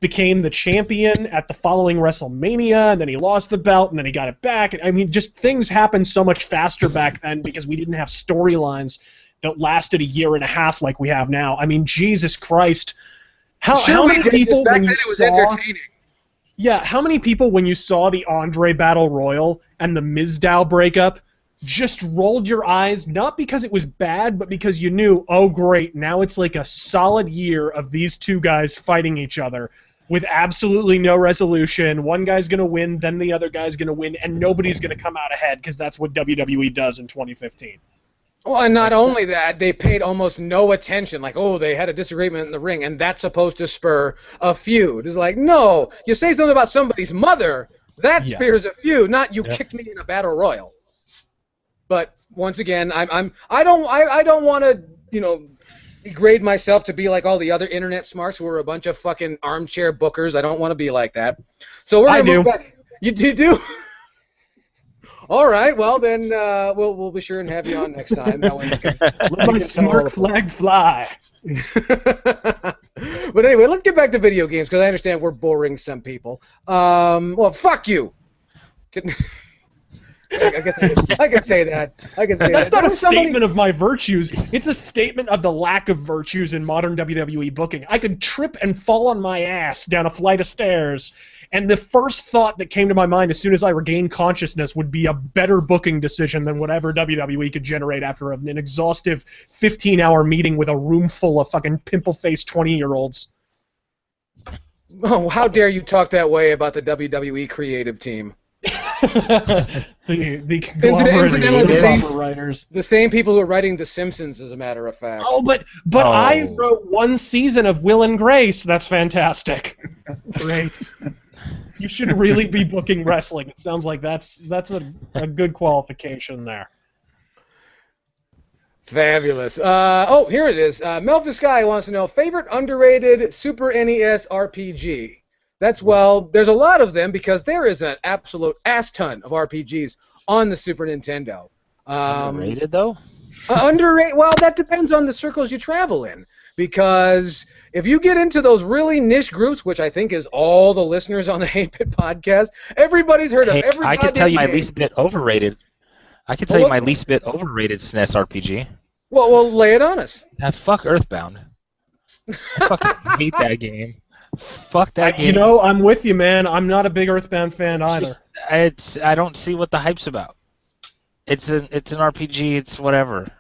became the champion at the following WrestleMania, and then he lost the belt, and then he got it back. I mean, just things happened so much faster back then because we didn't have storylines that lasted a year and a half like we have now. I mean, Jesus Christ. How many people when you saw... Yeah, how many people when you saw the Andre Battle Royal and the Mizdow breakup just rolled your eyes, not because it was bad, but because you knew, oh great, now it's like a solid year of these two guys fighting each other with absolutely no resolution. One guy's going to win, then the other guy's going to win, and nobody's going to come out ahead because that's what WWE does in 2015. Well, and not only that, they paid almost no attention. Like, oh, they had a disagreement in the ring, and that's supposed to spur a feud. It's like, no, you say something about somebody's mother, that spurs a feud, not you kicked me in a battle royal. But once again, I don't want to degrade myself to be like all the other internet smarts who are a bunch of fucking armchair bookers. I don't want to be like that. So we're gonna move back. You do? All right. Well then, we'll be sure and have you on next time. That way you can let my smirk flag fly. But anyway, let's get back to video games because I understand we're boring some people. Well, fuck you. I guess I can say that. That's not a statement of my virtues. It's a statement of the lack of virtues in modern WWE booking. I could trip and fall on my ass down a flight of stairs, and the first thought that came to my mind as soon as I regained consciousness would be a better booking decision than whatever WWE could generate after an exhaustive 15-hour meeting with a room full of fucking pimple-faced 20-year-olds. Oh, how dare you talk that way about the WWE creative team? the conglomerate of writers. The same people who are writing The Simpsons, as a matter of fact. Oh, but I wrote one season of Will and Grace. That's fantastic. Great. You should really be booking wrestling. It sounds like that's a good qualification there. Fabulous. Oh, here it is. Melphis Guy wants to know, favorite underrated Super NES RPG? There's a lot of them because there is an absolute ass ton of RPGs on the Super Nintendo. Underrated, though? Underrated? Well, that depends on the circles you travel in. Because if you get into those really niche groups, which I think is all the listeners on the 8-Bit podcast, everybody's heard of every I can tell you my least bit overrated. I can tell you my least bit overrated SNES RPG. Well, lay it on us. Fuck Earthbound. I fucking hate that game. Fuck that game. I'm with you, man. I'm not a big Earthbound fan either. I don't see what the hype's about. It's an RPG. It's whatever.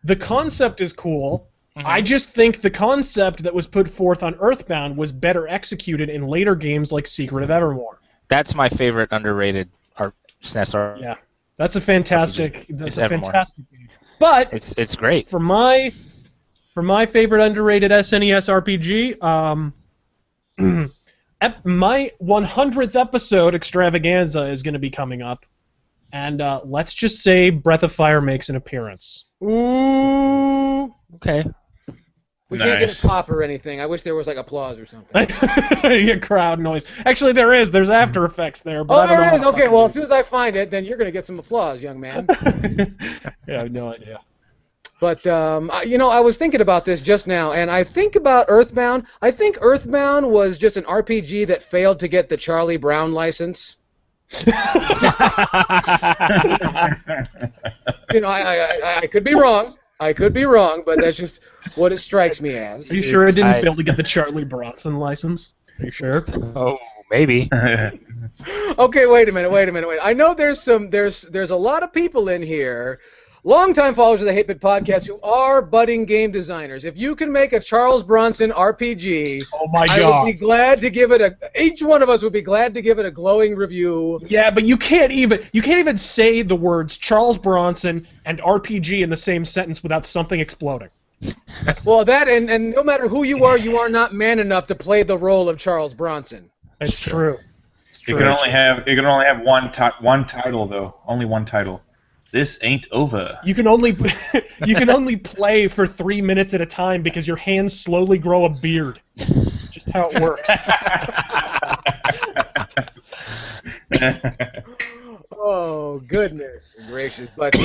The concept is cool. Mm-hmm. I just think the concept that was put forth on Earthbound was better executed in later games like Secret of Evermore. That's my favorite underrated SNES RPG. Yeah, that's a fantastic. That's a fantastic game. But it's great. For my favorite underrated SNES RPG, my 100th episode extravaganza is going to be coming up, and let's just say Breath of Fire makes an appearance. Ooh. Okay. We can't get a pop or anything. I wish there was like applause or something. Yeah, crowd noise. Actually, there is. There's After Effects there. But there is. Okay, well, as soon as I find it, then you're going to get some applause, young man. Yeah, I have no idea. But I was thinking about this just now, and I think about Earthbound. I think Earthbound was just an RPG that failed to get the Charlie Brown license. I could be wrong. I could be wrong, but that's just what it strikes me as. Are you sure it didn't fail to get the Charlie Bronson license? Are you sure? Oh, maybe. Okay, wait a minute. I know there's a lot of people in here, longtime followers of the 8-Bit Podcast, who are budding game designers. If you can make a Charles Bronson RPG, oh my God, I would be glad to give it each one of us would be glad to give it a glowing review. Yeah, but you can't even say the words Charles Bronson and RPG in the same sentence without something exploding. Well, that and no matter who you are not man enough to play the role of Charles Bronson. It's true. You can only have one title though. Only one title. This ain't over. You can only play for 3 minutes at a time because your hands slowly grow a beard. It's just how it works. Oh goodness gracious! But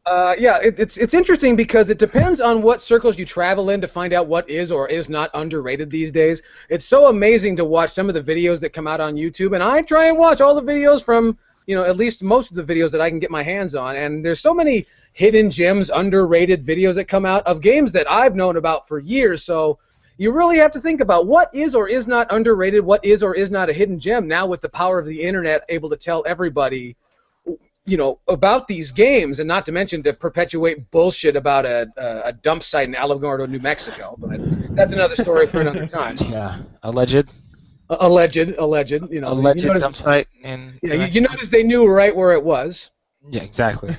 it's interesting because it depends on what circles you travel in to find out what is or is not underrated these days. It's so amazing to watch some of the videos that come out on YouTube, and I try and watch all the videos from, at least most of the videos that I can get my hands on, and there's so many hidden gems, underrated videos that come out of games that I've known about for years, so you really have to think about what is or is not underrated, what is or is not a hidden gem, now with the power of the internet able to tell everybody about these games, and not to mention to perpetuate bullshit about a dump site in Alamogordo, New Mexico, but that's another story for another time. Yeah, alleged. Alleged. Alleged dump site in. Yeah, you notice they knew right where it was. Yeah, exactly.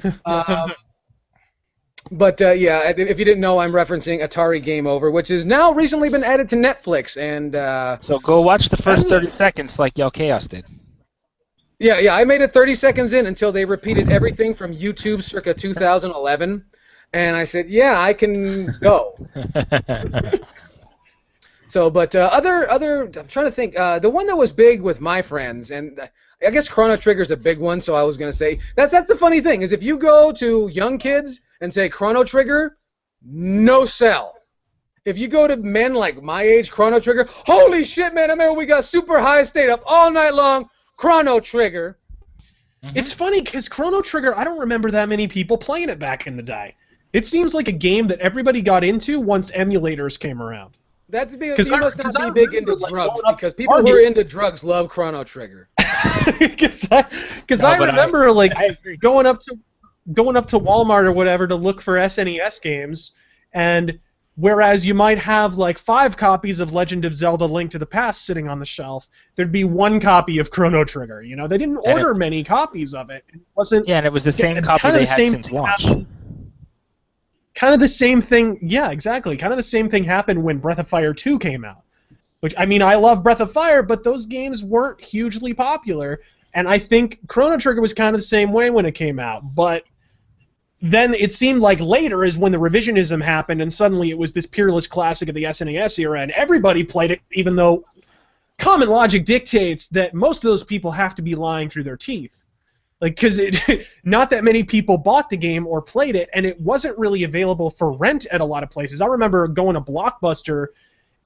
But if you didn't know, I'm referencing Atari Game Over, which has now recently been added to Netflix, and so go watch the first 30 seconds like Yell Chaos did. Yeah, I made it 30 seconds in until they repeated everything from YouTube circa 2011, and I said, yeah, I can go. So, but I'm trying to think. The one that was big with my friends, and I guess Chrono Trigger's a big one, so I was going to say, that's the funny thing, is if you go to young kids and say Chrono Trigger, no sell. If you go to men like my age, Chrono Trigger, holy shit, man, I remember we got super high stayed up all night long, Chrono Trigger. Mm-hmm. It's funny, because Chrono Trigger, I don't remember that many people playing it back in the day. It seems like a game that everybody got into once emulators came around. That's because you must not be big into drugs, because people who are into drugs love Chrono Trigger. Because I remember going up to Walmart or whatever to look for SNES games, and whereas you might have like 5 copies of Legend of Zelda: Link to the Past sitting on the shelf, there'd be 1 copy of Chrono Trigger. They didn't order many copies of it. It wasn't. Yeah, and it was the same copy they had since launch. Kind of the same thing, yeah, exactly. Kind of the same thing happened when Breath of Fire 2 came out. Which, I mean, I love Breath of Fire, but those games weren't hugely popular, and I think Chrono Trigger was kind of the same way when it came out. But then it seemed like later is when the revisionism happened, and suddenly it was this peerless classic of the SNES era, and everybody played it, even though common logic dictates that most of those people have to be lying through their teeth. Because not that many people bought the game or played it, and it wasn't really available for rent at a lot of places. I remember going to Blockbuster,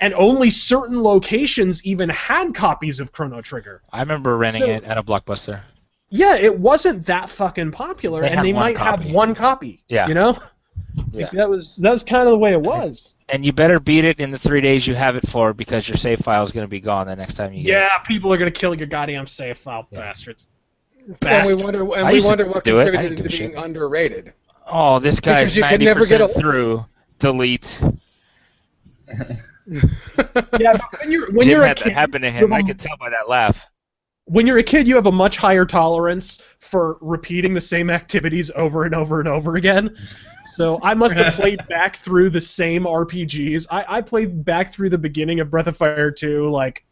and only certain locations even had copies of Chrono Trigger. I remember renting it at a Blockbuster. Yeah, it wasn't that fucking popular, and they might have 1 copy. Yeah. Yeah. That was kind of the way it was. And you better beat it in the 3 days you have it for, because your save file is going to be gone the next time you get it. Yeah, people are going to kill your goddamn save file, bastards. And we wonder what contributed to being underrated. Oh, this guy's 90% through. Delete. Yeah, when you're a kid, that happened to him. I could tell by that laugh. When you're a kid, you have a much higher tolerance for repeating the same activities over and over and over again. So I must have played back through the same RPGs. I played back through the beginning of Breath of Fire 2 like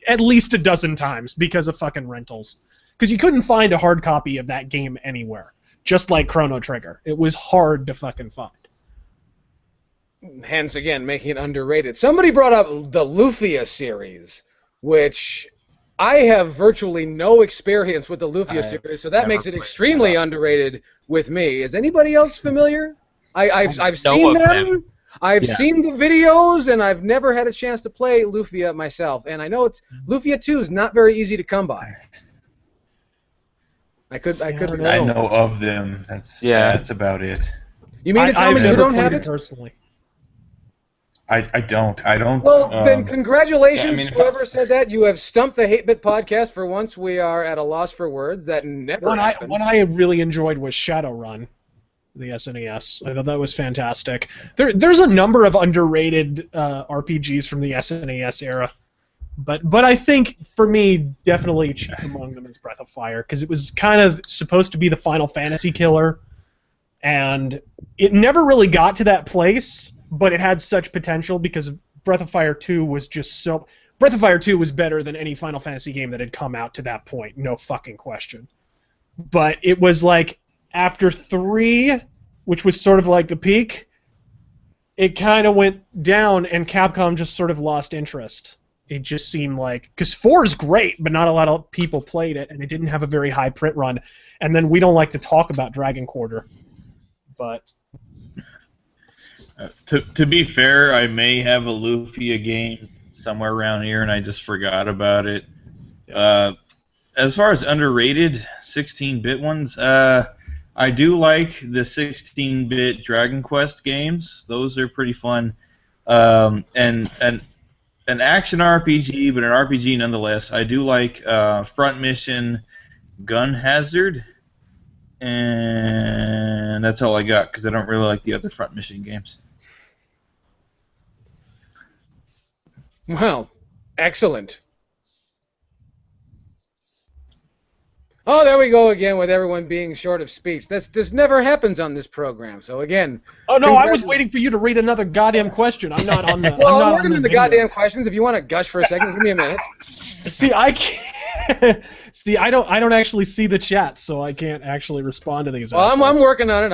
at least a dozen times because of fucking rentals. Because you couldn't find a hard copy of that game anywhere, just like Chrono Trigger. It was hard to fucking find. Hence, again, making it underrated. Somebody brought up the Lufia series, which I have virtually no experience with the Lufia I've series, so that never makes it played extremely underrated with me. Is anybody else familiar? I've know seen of them. I've Yeah. seen the videos, and I've never had a chance to play Lufia myself. And I know Lufia 2 is not very easy to come by. I couldn't I know of them. That's about it. You mean to tell me you don't have it? Personally. I don't. Well, then congratulations, I mean, whoever said that. You have stumped the 8-Bit podcast for once. We are at a loss for words. That never happens. One I really enjoyed was Shadowrun, the SNES. I thought that was fantastic. There's a number of underrated RPGs from the SNES era, but I think for me, definitely chief among them is Breath of Fire, because it was kind of supposed to be the Final Fantasy killer, and it never really got to that place. But it had such potential because Breath of Fire 2 was just so... Breath of Fire 2 was better than any Final Fantasy game that had come out to that point, no fucking question. But it was like, after 3, which was sort of like the peak, it kind of went down and Capcom just sort of lost interest. It just seemed like... Because 4 is great, but not a lot of people played it, and it didn't have a very high print run. And then we don't like to talk about Dragon Quarter. But... To be fair, I may have a Lufia game somewhere around here, and I just forgot about it. As far as underrated 16-bit ones, I do like the 16-bit Dragon Quest games. Those are pretty fun. And an action RPG, but an RPG nonetheless. I do like Front Mission Gun Hazard. And that's all I got, because I don't really like the other Front Mission games. Well, excellent. Oh, there we go again with everyone being short of speech. This never happens on this program. So again. Oh no, I was waiting for you to read another goddamn question. I'm not on the. Well, I'm working on the goddamn questions. If you want to gush for a second, give me a minute. See, I can't. See, I don't actually see the chat, so I can't actually respond to these. Well, I'm working on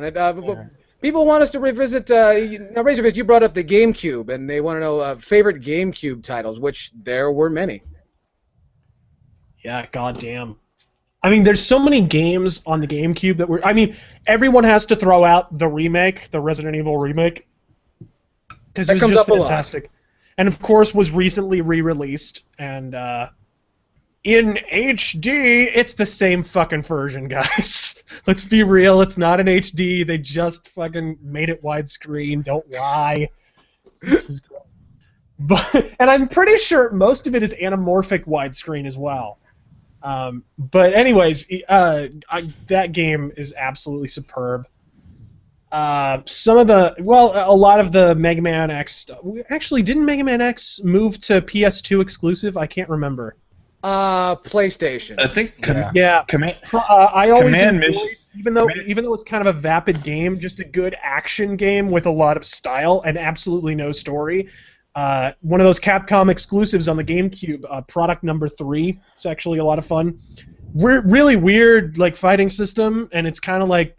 it. But people want us to revisit. Now, Razorfist, you brought up the GameCube, and they want to know favorite GameCube titles, which there were many. Yeah, goddamn. I mean, there's so many games on the GameCube that were... I mean, everyone has to throw out the remake, the Resident Evil remake, because it was just fantastic. And, of course, was recently re-released, and in HD, it's the same fucking version, guys. Let's be real, it's not in HD. They just fucking made it widescreen. Don't lie. This is great. And I'm pretty sure most of it is anamorphic widescreen as well. But anyways, that game is absolutely superb. A lot of the Mega Man X stuff. Actually, didn't Mega Man X move to PS2 exclusive? I can't remember. PlayStation. I think. I always enjoyed, even though it's kind of a vapid game, just a good action game with a lot of style and absolutely no story. One of those Capcom exclusives on the GameCube, Product Number 3. It's actually a lot of fun. Really weird, like, fighting system, and it's kind of like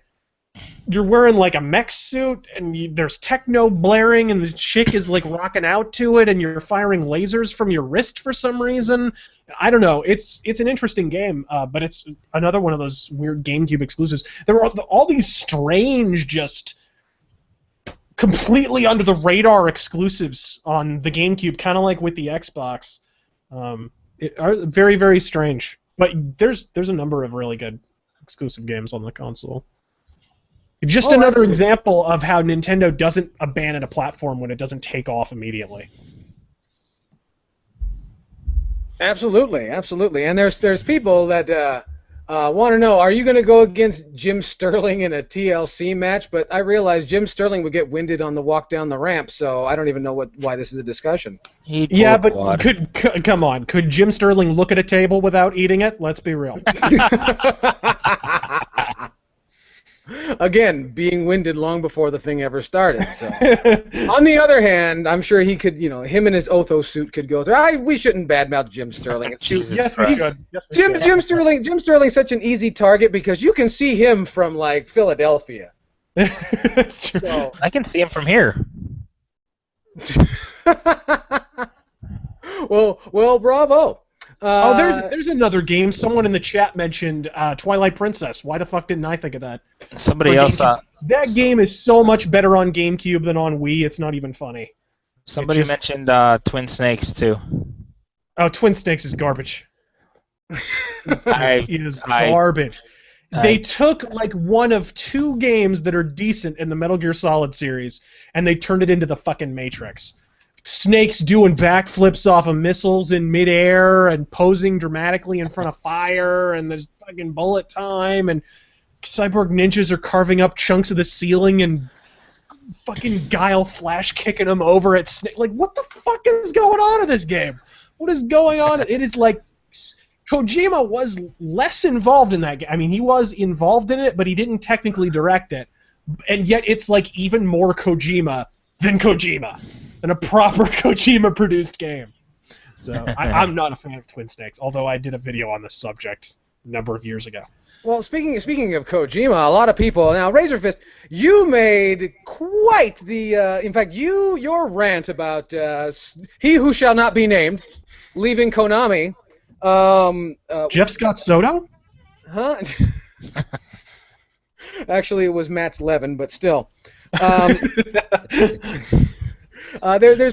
you're wearing like a mech suit, and there's techno blaring, and the chick is like rocking out to it, and you're firing lasers from your wrist for some reason. I don't know. It's an interesting game, but it's another one of those weird GameCube exclusives. There were all these strange, just completely under the radar exclusives on the GameCube, kind of like with the Xbox. It are very, very strange. But there's a number of really good exclusive games on the console. Just another example of how Nintendo doesn't abandon a platform when it doesn't take off immediately. Absolutely, absolutely. And there's people that want to know, are you going to go against Jim Sterling in a TLC match? But I realize Jim Sterling would get winded on the walk down the ramp, so I don't even know why this is a discussion. Yeah, but come on. Could Jim Sterling look at a table without eating it? Let's be real. Again, being winded long before the thing ever started. So, on the other hand, I'm sure he could, him and his Otho suit could go through. We shouldn't badmouth Jim Sterling. Yes, we should. Jim Sterling's such an easy target because you can see him from like Philadelphia. That's true. So, I can see him from here. well, bravo. There's another game. Someone in the chat mentioned Twilight Princess. Why the fuck didn't I think of that? Somebody else. That game is so much better on GameCube than on Wii. It's not even funny. Somebody mentioned Twin Snakes too. Oh, Twin Snakes is garbage. It is garbage. They took like one of 2 games that are decent in the Metal Gear Solid series, and they turned it into the fucking Matrix. Snakes doing backflips off of missiles in midair and posing dramatically in front of fire, and there's fucking bullet time, and cyborg ninjas are carving up chunks of the ceiling and fucking Guile flash kicking them over at Snake. Like, what the fuck is going on in this game? What is going on? It is like Kojima was less involved in that game. I mean, he was involved in it, but he didn't technically direct it. And yet it's like even more Kojima than a proper Kojima-produced game. So I'm not a fan of Twin Snakes, although I did a video on this subject a number of years ago. Well, speaking of Kojima, a lot of people now. Razorfist, you made quite the. In fact, your rant about he who shall not be named leaving Konami. Jeff Scott Soto? Huh? Actually, it was Matt Levin, but still. There's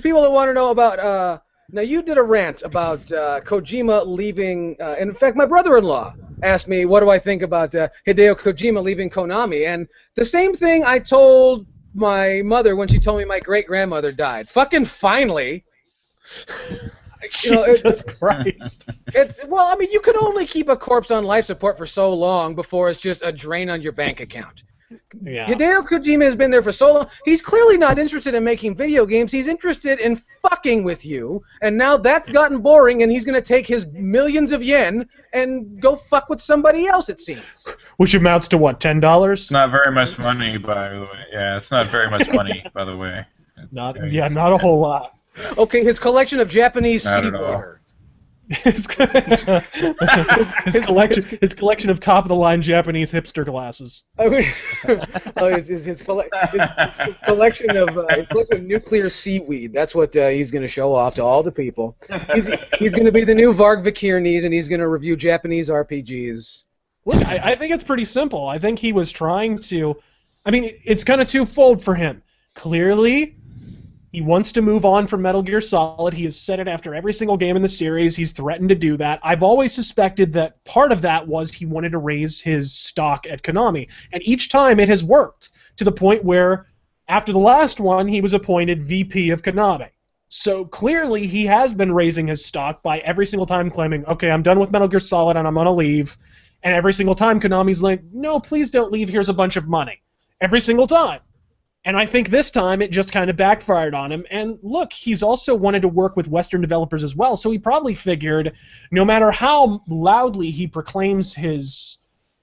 people that want to know about. Now, you did a rant about Kojima leaving. And in fact, my brother-in-law asked me, what do I think about Hideo Kojima leaving Konami? And the same thing I told my mother when she told me my great-grandmother died. Fucking finally. Jesus Christ. Well, I mean, you can only keep a corpse on life support for so long before it's just a drain on your bank account. Yeah. Hideo Kojima has been there for so long. He's clearly not interested in making video games. He's interested in fucking with you. And now that's gotten boring, and he's going to take his millions of yen and go fuck with somebody else, it seems. Which amounts to what, $10? It's not very much money, by the way. Yeah, it's not very much money, by the way. Not a whole lot. Okay, his collection of Japanese seawater. His collection of top-of-the-line Japanese hipster glasses. I mean, his collection of nuclear seaweed. That's what he's going to show off to all the people. He's going to be the new Varg Vikernes, and he's going to review Japanese RPGs. Look, I think it's pretty simple. I think he was trying to... I mean, it's kind of twofold for him. Clearly, he wants to move on from Metal Gear Solid. He has said it after every single game in the series. He's threatened to do that. I've always suspected that part of that was he wanted to raise his stock at Konami. And each time it has worked, to the point where, after the last one, he was appointed VP of Konami. So clearly he has been raising his stock by every single time claiming, okay, I'm done with Metal Gear Solid and I'm going to leave. And every single time Konami's like, no, please don't leave, here's a bunch of money. Every single time. And I think this time it just kind of backfired on him. And look, he's also wanted to work with Western developers as well, so he probably figured no matter how loudly he proclaims his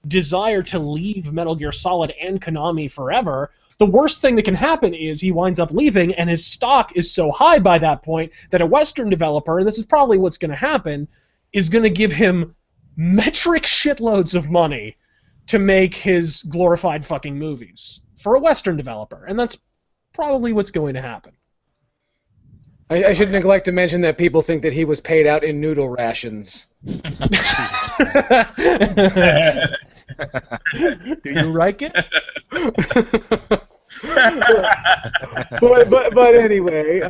desire to leave Metal Gear Solid and Konami forever, the worst thing that can happen is he winds up leaving and his stock is so high by that point that a Western developer, and this is probably what's going to happen, is going to give him metric shitloads of money to make his glorified fucking movies. For a Western developer, and that's probably what's going to happen. I should neglect to mention that people think that he was paid out in noodle rations. Do you like it? but anyway,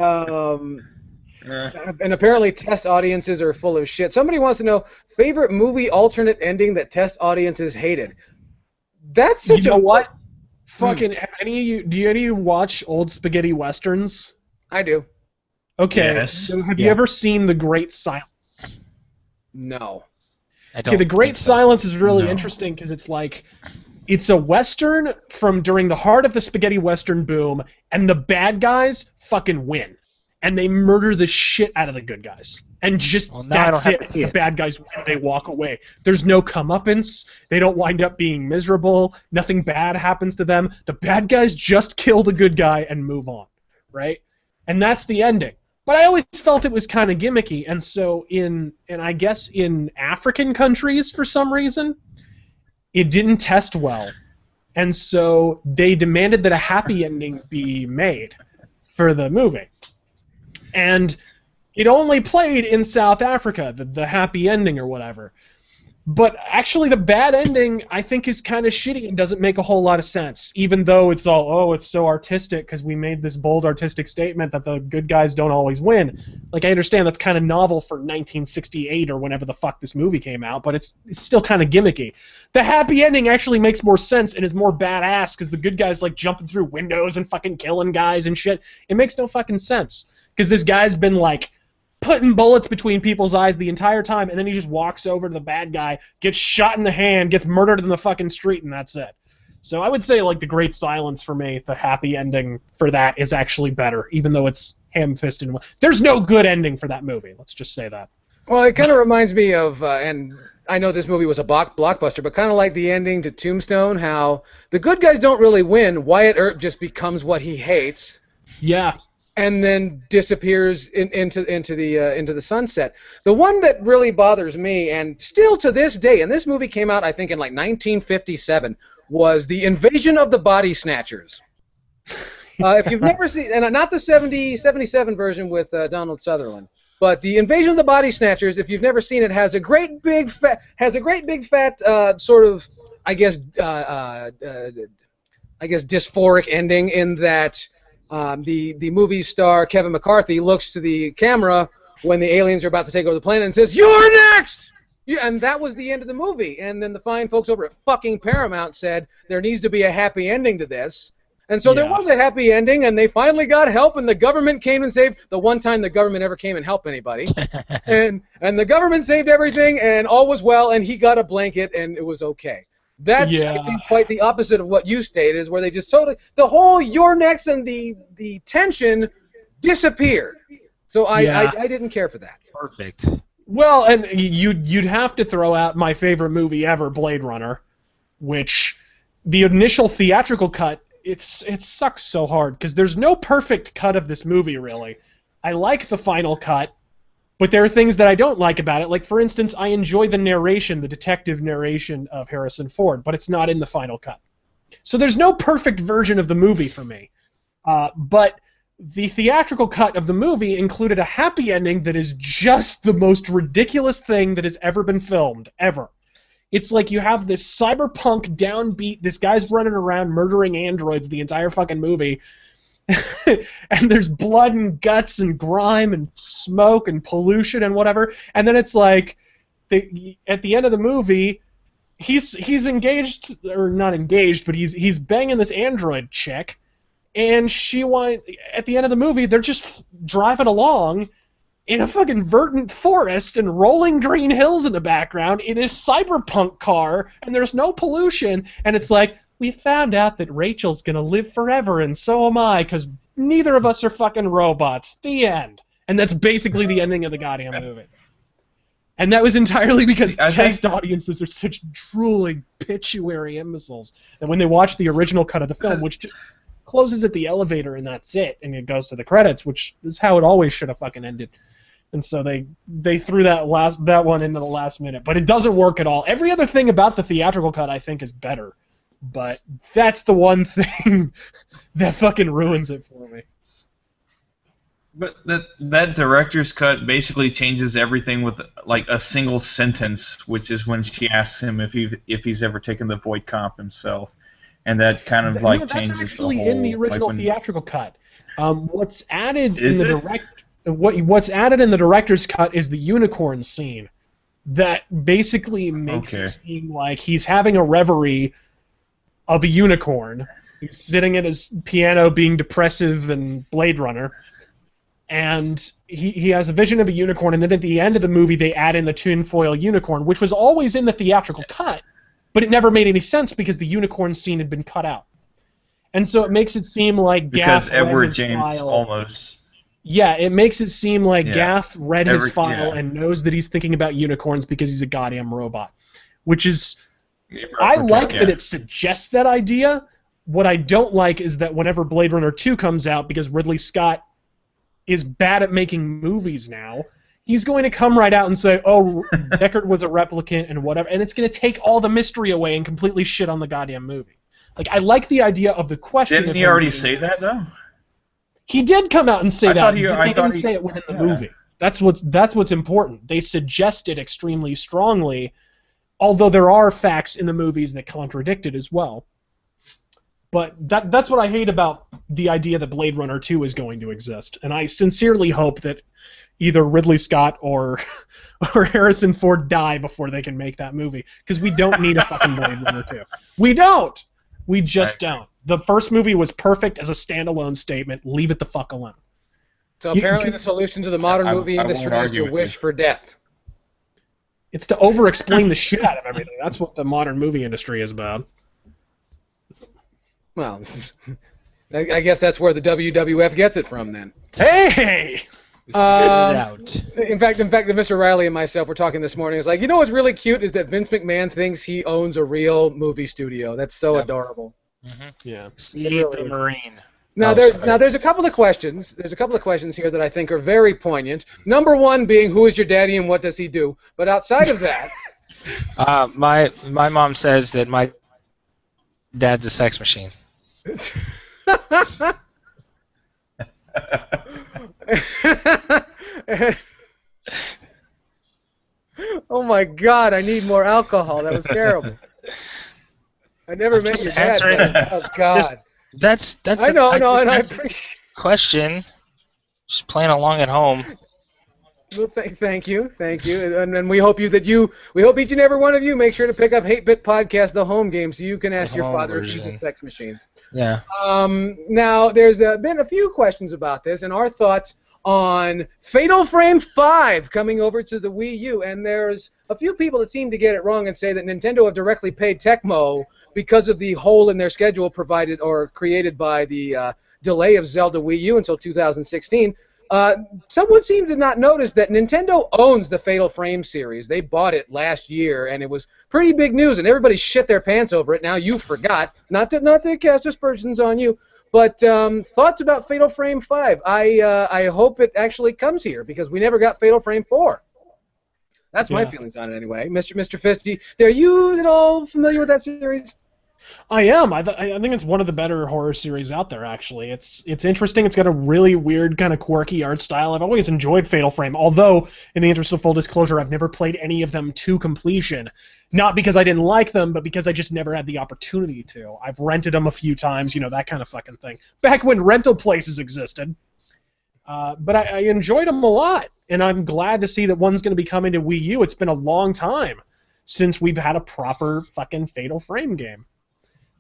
and apparently test audiences are full of shit. Somebody wants to know, favorite movie alternate ending that test audiences hated. That's such a what? Fucking, do any of you watch old spaghetti westerns? I do. Okay. Yes. So have you ever seen The Great Silence? No. Okay, The Great Silence is really interesting because it's like, it's a western from during the heart of the spaghetti western boom, and the bad guys fucking win. And they murder the shit out of the good guys. And just, that's it. The bad guys win, they walk away. There's no comeuppance. They don't wind up being miserable. Nothing bad happens to them. The bad guys just kill the good guy and move on, right? And that's the ending. But I always felt it was kind of gimmicky, and so I guess in African countries, for some reason, it didn't test well. And so they demanded that a happy ending be made for the movie. And It only played in South Africa, the happy ending or whatever. But actually, the bad ending, I think, is kind of shitty and doesn't make a whole lot of sense, even though it's all, oh, it's so artistic because we made this bold artistic statement that the good guys don't always win. Like, I understand that's kind of novel for 1968 or whenever the fuck this movie came out, but it's still kind of gimmicky. The happy ending actually makes more sense and is more badass because the good guys, like, jumping through windows and fucking killing guys and shit. It makes no fucking sense because this guy's been, like, putting bullets between people's eyes the entire time, and then he just walks over to the bad guy, gets shot in the hand, gets murdered in the fucking street, and that's it. So I would say, like, The Great Silence for me, the happy ending for that is actually better, even though it's ham-fisted. There's no good ending for that movie, let's just say that. Well, it kind of reminds me of, and I know this movie was a blockbuster, but kind of like the ending to Tombstone, how the good guys don't really win, Wyatt Earp just becomes what he hates. Yeah. And then disappears into the sunset. The one that really bothers me, and still to this day, and this movie came out, I think, in like 1957, was The Invasion of the Body Snatchers. If you've never seen, and not the 77 version with Donald Sutherland, but The Invasion of the Body Snatchers, if you've never seen it, has a great big fat sort of, I guess dysphoric ending in that. The movie star Kevin McCarthy looks to the camera when the aliens are about to take over the planet and says, "You're next!" Yeah, and that was the end of the movie. And then the fine folks over at fucking Paramount said there needs to be a happy ending to this. And so there was a happy ending, and they finally got help, and the government came and saved the one time the government ever came and helped anybody. and the government saved everything, and all was well, and he got a blanket, and it was okay. That's, I think, quite the opposite of what you stated, is where they just totally, the whole "you're next" and the tension disappeared. So I didn't care for that. Perfect. Well, and you'd have to throw out my favorite movie ever, Blade Runner, which the initial theatrical cut, it sucks so hard because there's no perfect cut of this movie, really. I like the final cut. But there are things that I don't like about it. Like, for instance, I enjoy the narration, the detective narration of Harrison Ford, but it's not in the final cut. So there's no perfect version of the movie for me. But the theatrical cut of the movie included a happy ending that is just the most ridiculous thing that has ever been filmed, ever. It's like you have this cyberpunk downbeat, this guy's running around murdering androids the entire fucking movie, and there's blood and guts and grime and smoke and pollution and whatever, and then it's like at the end of the movie he's engaged, or not engaged, but he's banging this android chick, and at the end of the movie they're just driving along in a fucking verdant forest and rolling green hills in the background in his cyberpunk car, and there's no pollution, and it's like, we found out that Rachel's gonna live forever, and so am I, because neither of us are fucking robots. The end. And that's basically the ending of the goddamn movie. And that was entirely because test audiences are such drooling, pituitary imbeciles that when they watch the original cut of the film, which just closes at the elevator and that's it, and it goes to the credits, which is how it always should have fucking ended. And so they threw that one into the last minute. But it doesn't work at all. Every other thing about the theatrical cut I think is better. But that's the one thing that fucking ruins it for me. But that director's cut basically changes everything with like a single sentence, which is when she asks him if he's ever taken the void comp himself, and that kind of like changes the whole. That's actually in the original theatrical cut. What's added in what's added in the director's cut is the unicorn scene, that basically makes it seem like he's having a reverie of a unicorn. He's sitting at his piano being depressive and Blade Runner, and he has a vision of a unicorn, and then at the end of the movie they add in the tinfoil unicorn, which was always in the theatrical cut, but it never made any sense because the unicorn scene had been cut out. And so it makes it seem like because Gaff Edward James file. Almost. Yeah, it makes it seem like Gaff read his file and knows that he's thinking about unicorns because he's a goddamn robot, which is... I like that it suggests that idea. What I don't like is that whenever Blade Runner 2 comes out, because Ridley Scott is bad at making movies now, he's going to come right out and say, oh, Deckard was a replicant and whatever, and it's going to take all the mystery away and completely shit on the goddamn movie. Like, I like the idea of the question. Didn't he already say that, though? He did come out and say that. He didn't say it within the movie. That's what's important. They suggest it extremely strongly, although there are facts in the movies that contradict it as well. But that's what I hate about the idea that Blade Runner 2 is going to exist. And I sincerely hope that either Ridley Scott or Harrison Ford die before they can make that movie. Because we don't need a fucking Blade Runner 2. We don't! We just don't. The first movie was perfect as a standalone statement. Leave it the fuck alone. So apparently the solution to the modern movie industry is to wish for death. It's to over-explain the shit out of everything. That's what the modern movie industry is about. Well, I guess that's where the WWF gets it from, then. Hey! In fact, Mr. Riley and myself were talking this morning. It's like, you know what's really cute is that Vince McMahon thinks he owns a real movie studio. That's so adorable. Mm-hmm. Yeah. Steve the Marine. Now there's a couple of questions. There's a couple of questions here that I think are very poignant. Number one being, who is your daddy and what does he do? But outside of that, my mom says that my dad's a sex machine. Oh my God! I need more alcohol. That was terrible. I never met your dad. Oh God. That's I know, and I appreciate. Question. Just playing along at home. Well, thank you, and we hope each and every one of you make sure to pick up 8-Bit Podcast, the home game, so you can ask your father if he's a sex machine. Yeah. Now there's been a few questions about this, and our thoughts on Fatal Frame 5 coming over to the Wii U, and there's a few people that seem to get it wrong and say that Nintendo have directly paid Tecmo because of the hole in their schedule provided or created by the delay of Zelda Wii U until 2016. Someone seemed to not notice that Nintendo owns the Fatal Frame series. They bought it last year, and it was pretty big news, and everybody shit their pants over it. Now you forgot. Not to cast aspersions on you, but thoughts about Fatal Frame 5. I hope it actually comes here, because we never got Fatal Frame 4. That's my feelings on it anyway. Mr. Fisty, are you at all familiar with that series? I am. I think it's one of the better horror series out there, actually. It's interesting. It's got a really weird, kind of quirky art style. I've always enjoyed Fatal Frame, although, in the interest of full disclosure, I've never played any of them to completion. Not because I didn't like them, but because I just never had the opportunity to. I've rented them a few times, that kind of fucking thing. Back when rental places existed. But I enjoyed them a lot, and I'm glad to see that one's going to be coming to Wii U. It's been a long time since we've had a proper fucking Fatal Frame game.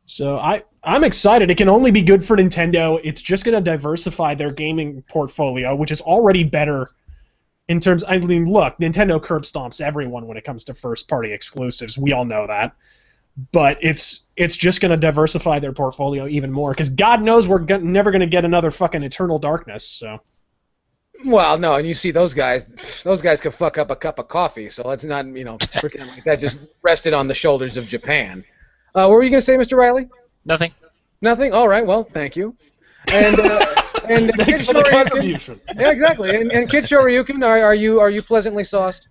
So I'm excited. It can only be good for Nintendo. It's just going to diversify their gaming portfolio, which is already better in terms... I mean, look, Nintendo curb stomps everyone when it comes to first-party exclusives. We all know that. But it's just going to diversify their portfolio even more, because God knows we're never going to get another fucking Eternal Darkness, so... Well, no, and you see those guys could fuck up a cup of coffee, so let's not, pretend like that just rested on the shoulders of Japan. What were you going to say, Mr. Riley? Nothing. Nothing? All right, well, thank you. And Thanks for the contribution. Yeah, exactly. And Kid Shoryuken, are you pleasantly sauced?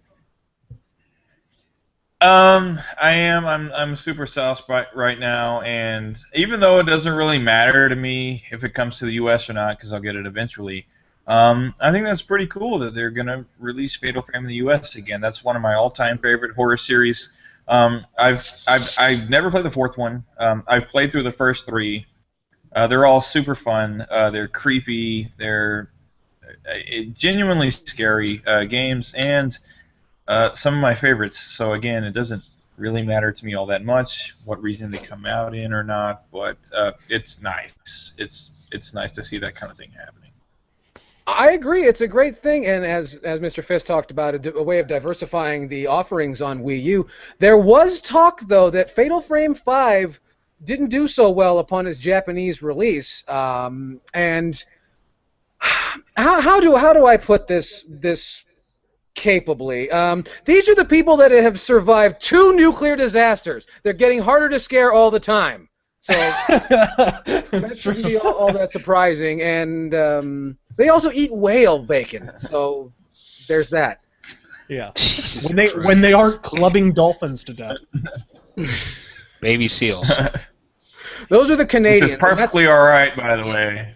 I am. I'm super sauced right now, and even though it doesn't really matter to me if it comes to the U.S. or not, because I'll get it eventually, I think that's pretty cool that they're gonna release Fatal Frame in the U.S. again. That's one of my all-time favorite horror series. I've never played the fourth one. I've played through the first three. They're all super fun. They're creepy. They're genuinely scary games, and some of my favorites. So again, it doesn't really matter to me all that much what region they come out in or not, but it's nice. It's nice to see that kind of thing happening. I agree. It's a great thing, and as Mr. Fisk talked about, a way of diversifying the offerings on Wii U. There was talk, though, that Fatal Frame 5 didn't do so well upon its Japanese release. And how do I put this capably? These are the people that have survived 2 nuclear disasters. They're getting harder to scare all the time. So that shouldn't be all that surprising. And they also eat whale bacon, so there's that. Yeah. When they aren't clubbing dolphins to death. Baby seals. Those are the Canadians. Which is perfectly all right, by the way.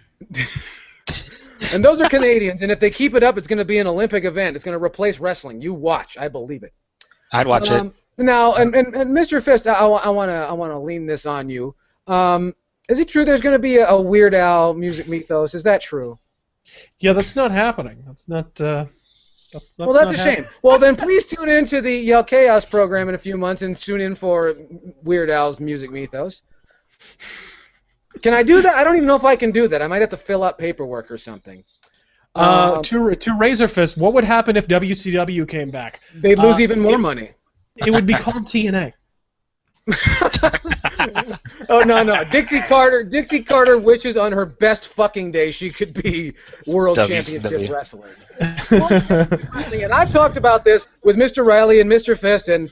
And those are Canadians, and if they keep it up, it's going to be an Olympic event. It's going to replace wrestling. You watch. I believe it. I'd watch it. Now, and Mr. Fist, I want to lean this on you. Is it true there's going to be a Weird Al music mythos? Is that true? Yeah, that's not happening. That's not. Well, that's a shame. Well, then please tune in to the Yell Chaos program in a few months and tune in for Weird Al's music mythos. Can I do that? I don't even know if I can do that. I might have to fill out paperwork or something. To Razor Fist, what would happen if WCW came back? They'd lose even more money. It would be called TNA. Oh no! Dixie Carter wishes on her best fucking day she could be World Championship Wrestling. And I've talked about this with Mr. Riley and Mr. Fist and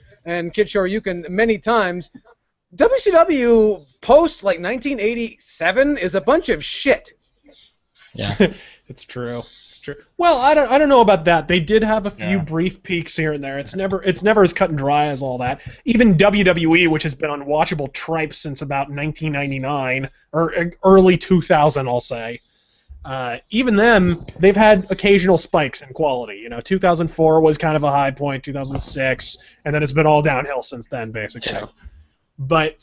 Kid Shoryuken many times. WCW post like 1987 is a bunch of shit. Yeah. It's true. It's true. Well, I don't know about that. They did have a few brief peaks here and there. It's never as cut and dry as all that. Even WWE, which has been unwatchable tripe since about 1999 or early 2000, I'll say. Even them, they've had occasional spikes in quality. 2004 was kind of a high point, 2006, and then it's been all downhill since then, basically. Yeah. But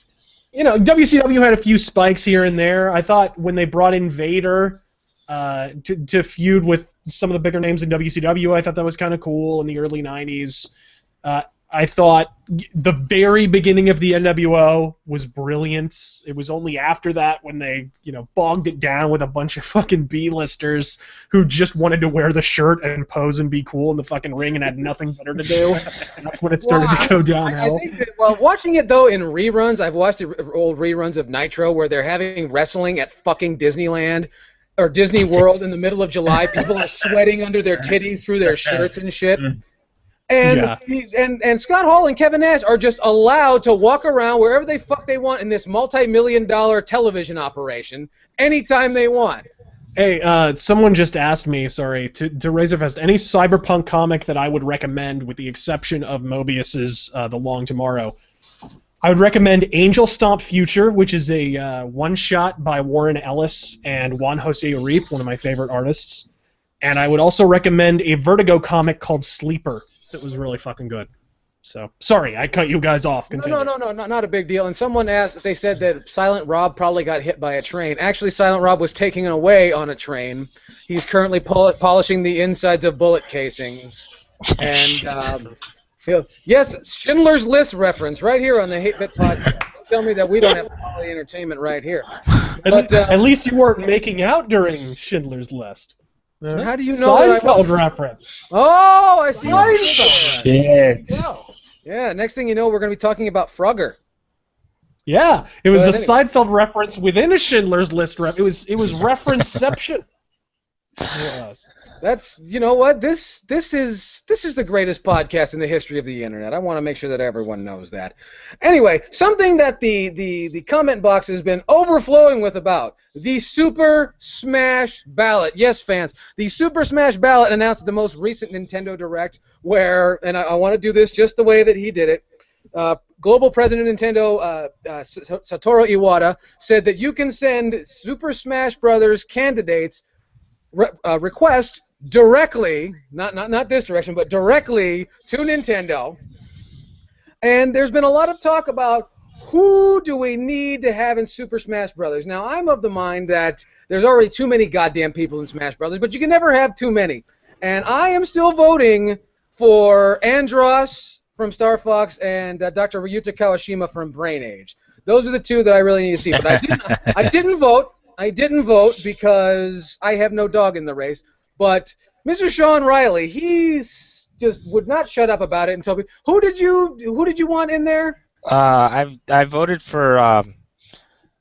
WCW had a few spikes here and there. I thought when they brought in Vader. To feud with some of the bigger names in WCW, I thought that was kind of cool in the early 90s. I thought the very beginning of the NWO was brilliant. It was only after that when they, bogged it down with a bunch of fucking B-listers who just wanted to wear the shirt and pose and be cool in the fucking ring and had nothing better to do. And that's when it started to go downhill. I think that, watching it, though, in reruns, I've watched the old reruns of Nitro where they're having wrestling at fucking Disneyland or Disney World in the middle of July. People are sweating under their titties through their shirts and shit. And Scott Hall and Kevin Nash are just allowed to walk around wherever they fuck they want in this multi-million-dollar television operation anytime they want. Hey, someone just asked me, sorry, to Razorfest, any cyberpunk comic that I would recommend with the exception of Mobius's The Long Tomorrow. I would recommend Angel Stomp Future, which is a one-shot by Warren Ellis and Juan Jose Uribe, one of my favorite artists. And I would also recommend a Vertigo comic called Sleeper that was really fucking good. So, sorry, I cut you guys off. Continue. No, not a big deal. And someone asked, they said that Silent Rob probably got hit by a train. Actually, Silent Rob was taken away on a train. He's currently polishing the insides of bullet casings. And... yes, Schindler's List reference right here on the 8-Bit Podcast. Don't tell me that we don't have quality entertainment right here. But, at least you weren't making out during Schindler's List. How do you know Seinfeld reference. Oh, I see. Seinfeld. Yeah, next thing you know, we're going to be talking about Frugger. Yeah, it was a Seinfeld reference within a Schindler's List It was referenceception. Yes. That's, you know what, this is the greatest podcast in the history of the internet. I want to make sure that everyone knows that. Anyway, something that the comment box has been overflowing with about the Super Smash Ballot. Yes, fans, the Super Smash Ballot announced at the most recent Nintendo Direct, where, and I want to do this just the way that he did it. Global President of Nintendo Satoru Iwata said that you can send Super Smash Brothers candidates request directly, not this direction, but directly to Nintendo. And there's been a lot of talk about who do we need to have in Super Smash Brothers. Now, I'm of the mind that there's already too many goddamn people in Smash Brothers, but you can never have too many. And I am still voting for Andros from Star Fox and Dr. Ryuta Kawashima from Brain Age. Those are the two that I really need to see. But I didn't vote. I didn't vote because I have no dog in the race. But Mr. Sean Riley, he's just would not shut up about it and tell me, who did you want in there? I voted for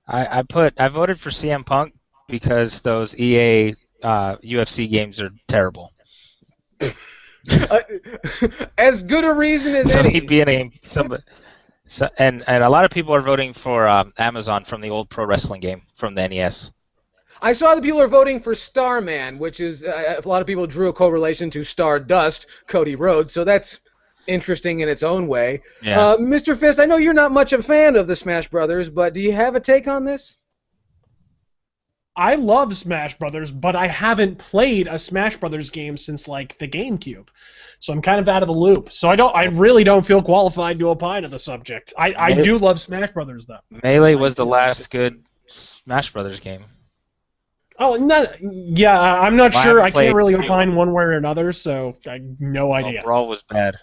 I voted for CM Punk because those EA UFC games are terrible. As good a reason as so any. He'd be in and a lot of people are voting for Amazon from the old pro wrestling game from the NES. I saw that people are voting for Starman, which is a lot of people drew a correlation to Stardust, Cody Rhodes, so that's interesting in its own way. Yeah. Mr. Fist, I know you're not much a fan of the Smash Brothers, but do you have a take on this? I love Smash Brothers, but I haven't played a Smash Brothers game since like the GameCube, so I'm kind of out of the loop. So I really don't feel qualified to opine on the subject. I do love Smash Brothers though. Melee was the last good Smash Brothers game. Oh, no, yeah, I'm not I sure. haven't I can't played really any. opine one way or another, so I have no idea. Brawl was bad.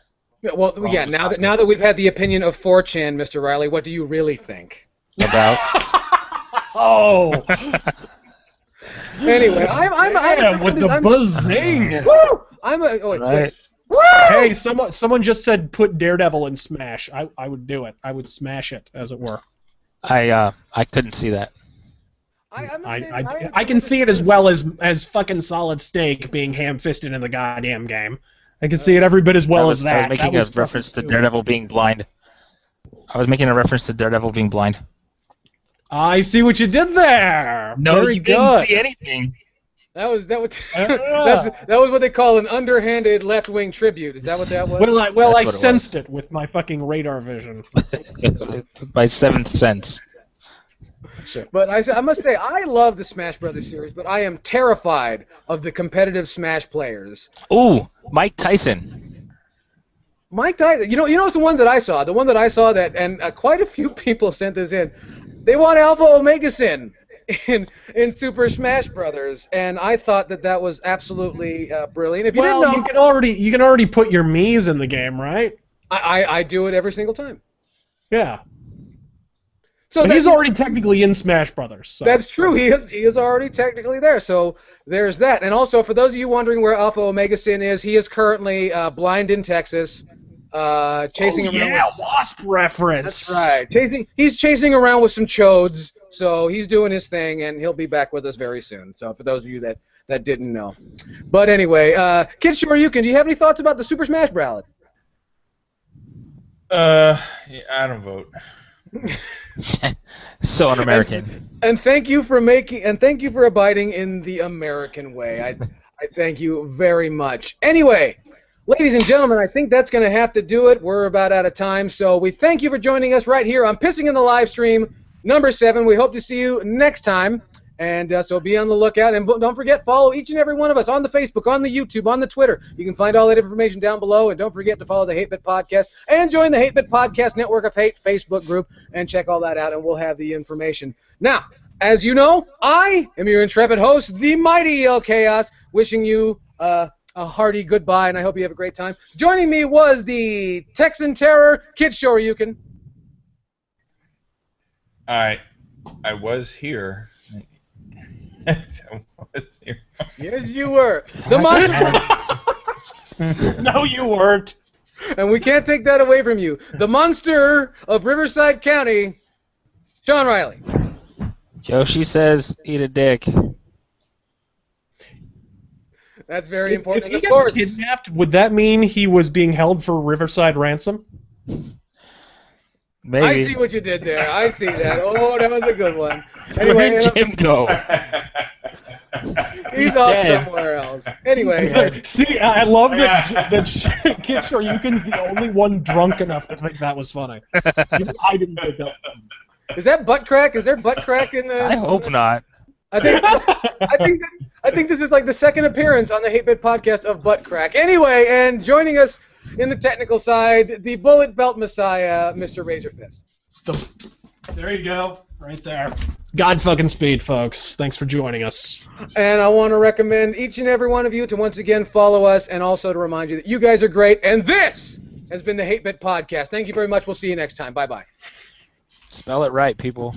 Well, yeah. Now that we've had the opinion of 4chan, Mr. Riley, what do you really think? About. Oh. Anyway, I'm with the buzzing. Woo! Wait. Woo! Hey, someone just said put Daredevil in Smash. I would do it. I would smash it, as it were. I couldn't see that. I can see it as well as fucking Solid Snake being ham-fisted in the goddamn game. I can see it every bit as well as that. I was making a reference to Daredevil being blind. I was making a reference to Daredevil being blind. I see what you did there. No, Very you good. didn't see anything. That was that was what they call an underhanded left-wing tribute. Is that what that was? Well, I sensed it with my fucking radar vision. By 7th sense. But I must say, I love the Smash Brothers series, but I am terrified of the competitive Smash players. Ooh, Mike Tyson. Mike Tyson, you know, it's the one that I saw. The one that I saw that, and quite a few people sent this in. They want Alpha Omega Sin in Super Smash Brothers, and I thought that was absolutely brilliant. If you didn't know, you can already put your Mii's in the game, right? I do it every single time. Yeah. So he's already technically in Smash Brothers. So. That's true. He is already technically there. So there's that. And also, for those of you wondering where Alpha Omega Sin is, he is currently blind in Texas, chasing around. Yeah, Wasp reference. That's right. He's chasing around with some chodes. So he's doing his thing, and he'll be back with us very soon. So for those of you that didn't know, but anyway, Kid Shoryuken, do you have any thoughts about the Super Smash Ballad? Yeah, I don't vote. So un-American. And thank you for abiding in the American way. I thank you very much. Anyway, ladies and gentlemen, I think that's going to have to do it. We're about out of time, so we thank you for joining us right here on Pissing in the Livestream number 7. We hope to see you next time. And so be on the lookout. And don't forget, follow each and every one of us on the Facebook, on the YouTube, on the Twitter. You can find all that information down below. And don't forget to follow the 8-Bit Podcast and join the 8-Bit Podcast Network of Hate Facebook group and check all that out, and we'll have the information. Now, as you know, I am your intrepid host, the mighty El Chaos, wishing you a hearty goodbye, and I hope you have a great time. Joining me was the Texan Terror, Kid Shoryuken. I was here. Yes, you were. The monster. No, you weren't. And we can't take that away from you. The monster of Riverside County, Sean Riley. Yoshi says, eat a dick. That's very important. If And he of course, gets kidnapped, would that mean he was being held for Riverside ransom? Maybe. I see what you did there. I see that. Oh, that was a good one. Anyway, Where'd Jim go? he's off somewhere else. Anyway. See, I love that Kid Shoryuken's the only one drunk enough to think that was funny. I didn't think that. Is that butt crack? Is there butt crack in the... I hope not. I think this is like the second appearance on the 8-Bit Podcast of butt crack. Anyway, and joining us in the technical side, the bullet belt messiah, Mr. Razorfist. There you go, right there. God fucking speed, folks. Thanks for joining us. And I want to recommend each and every one of you to once again follow us, and also to remind you that you guys are great. And this has been the 8-Bit Podcast. Thank you very much. We'll see you next time. Bye-bye. Spell it right, people.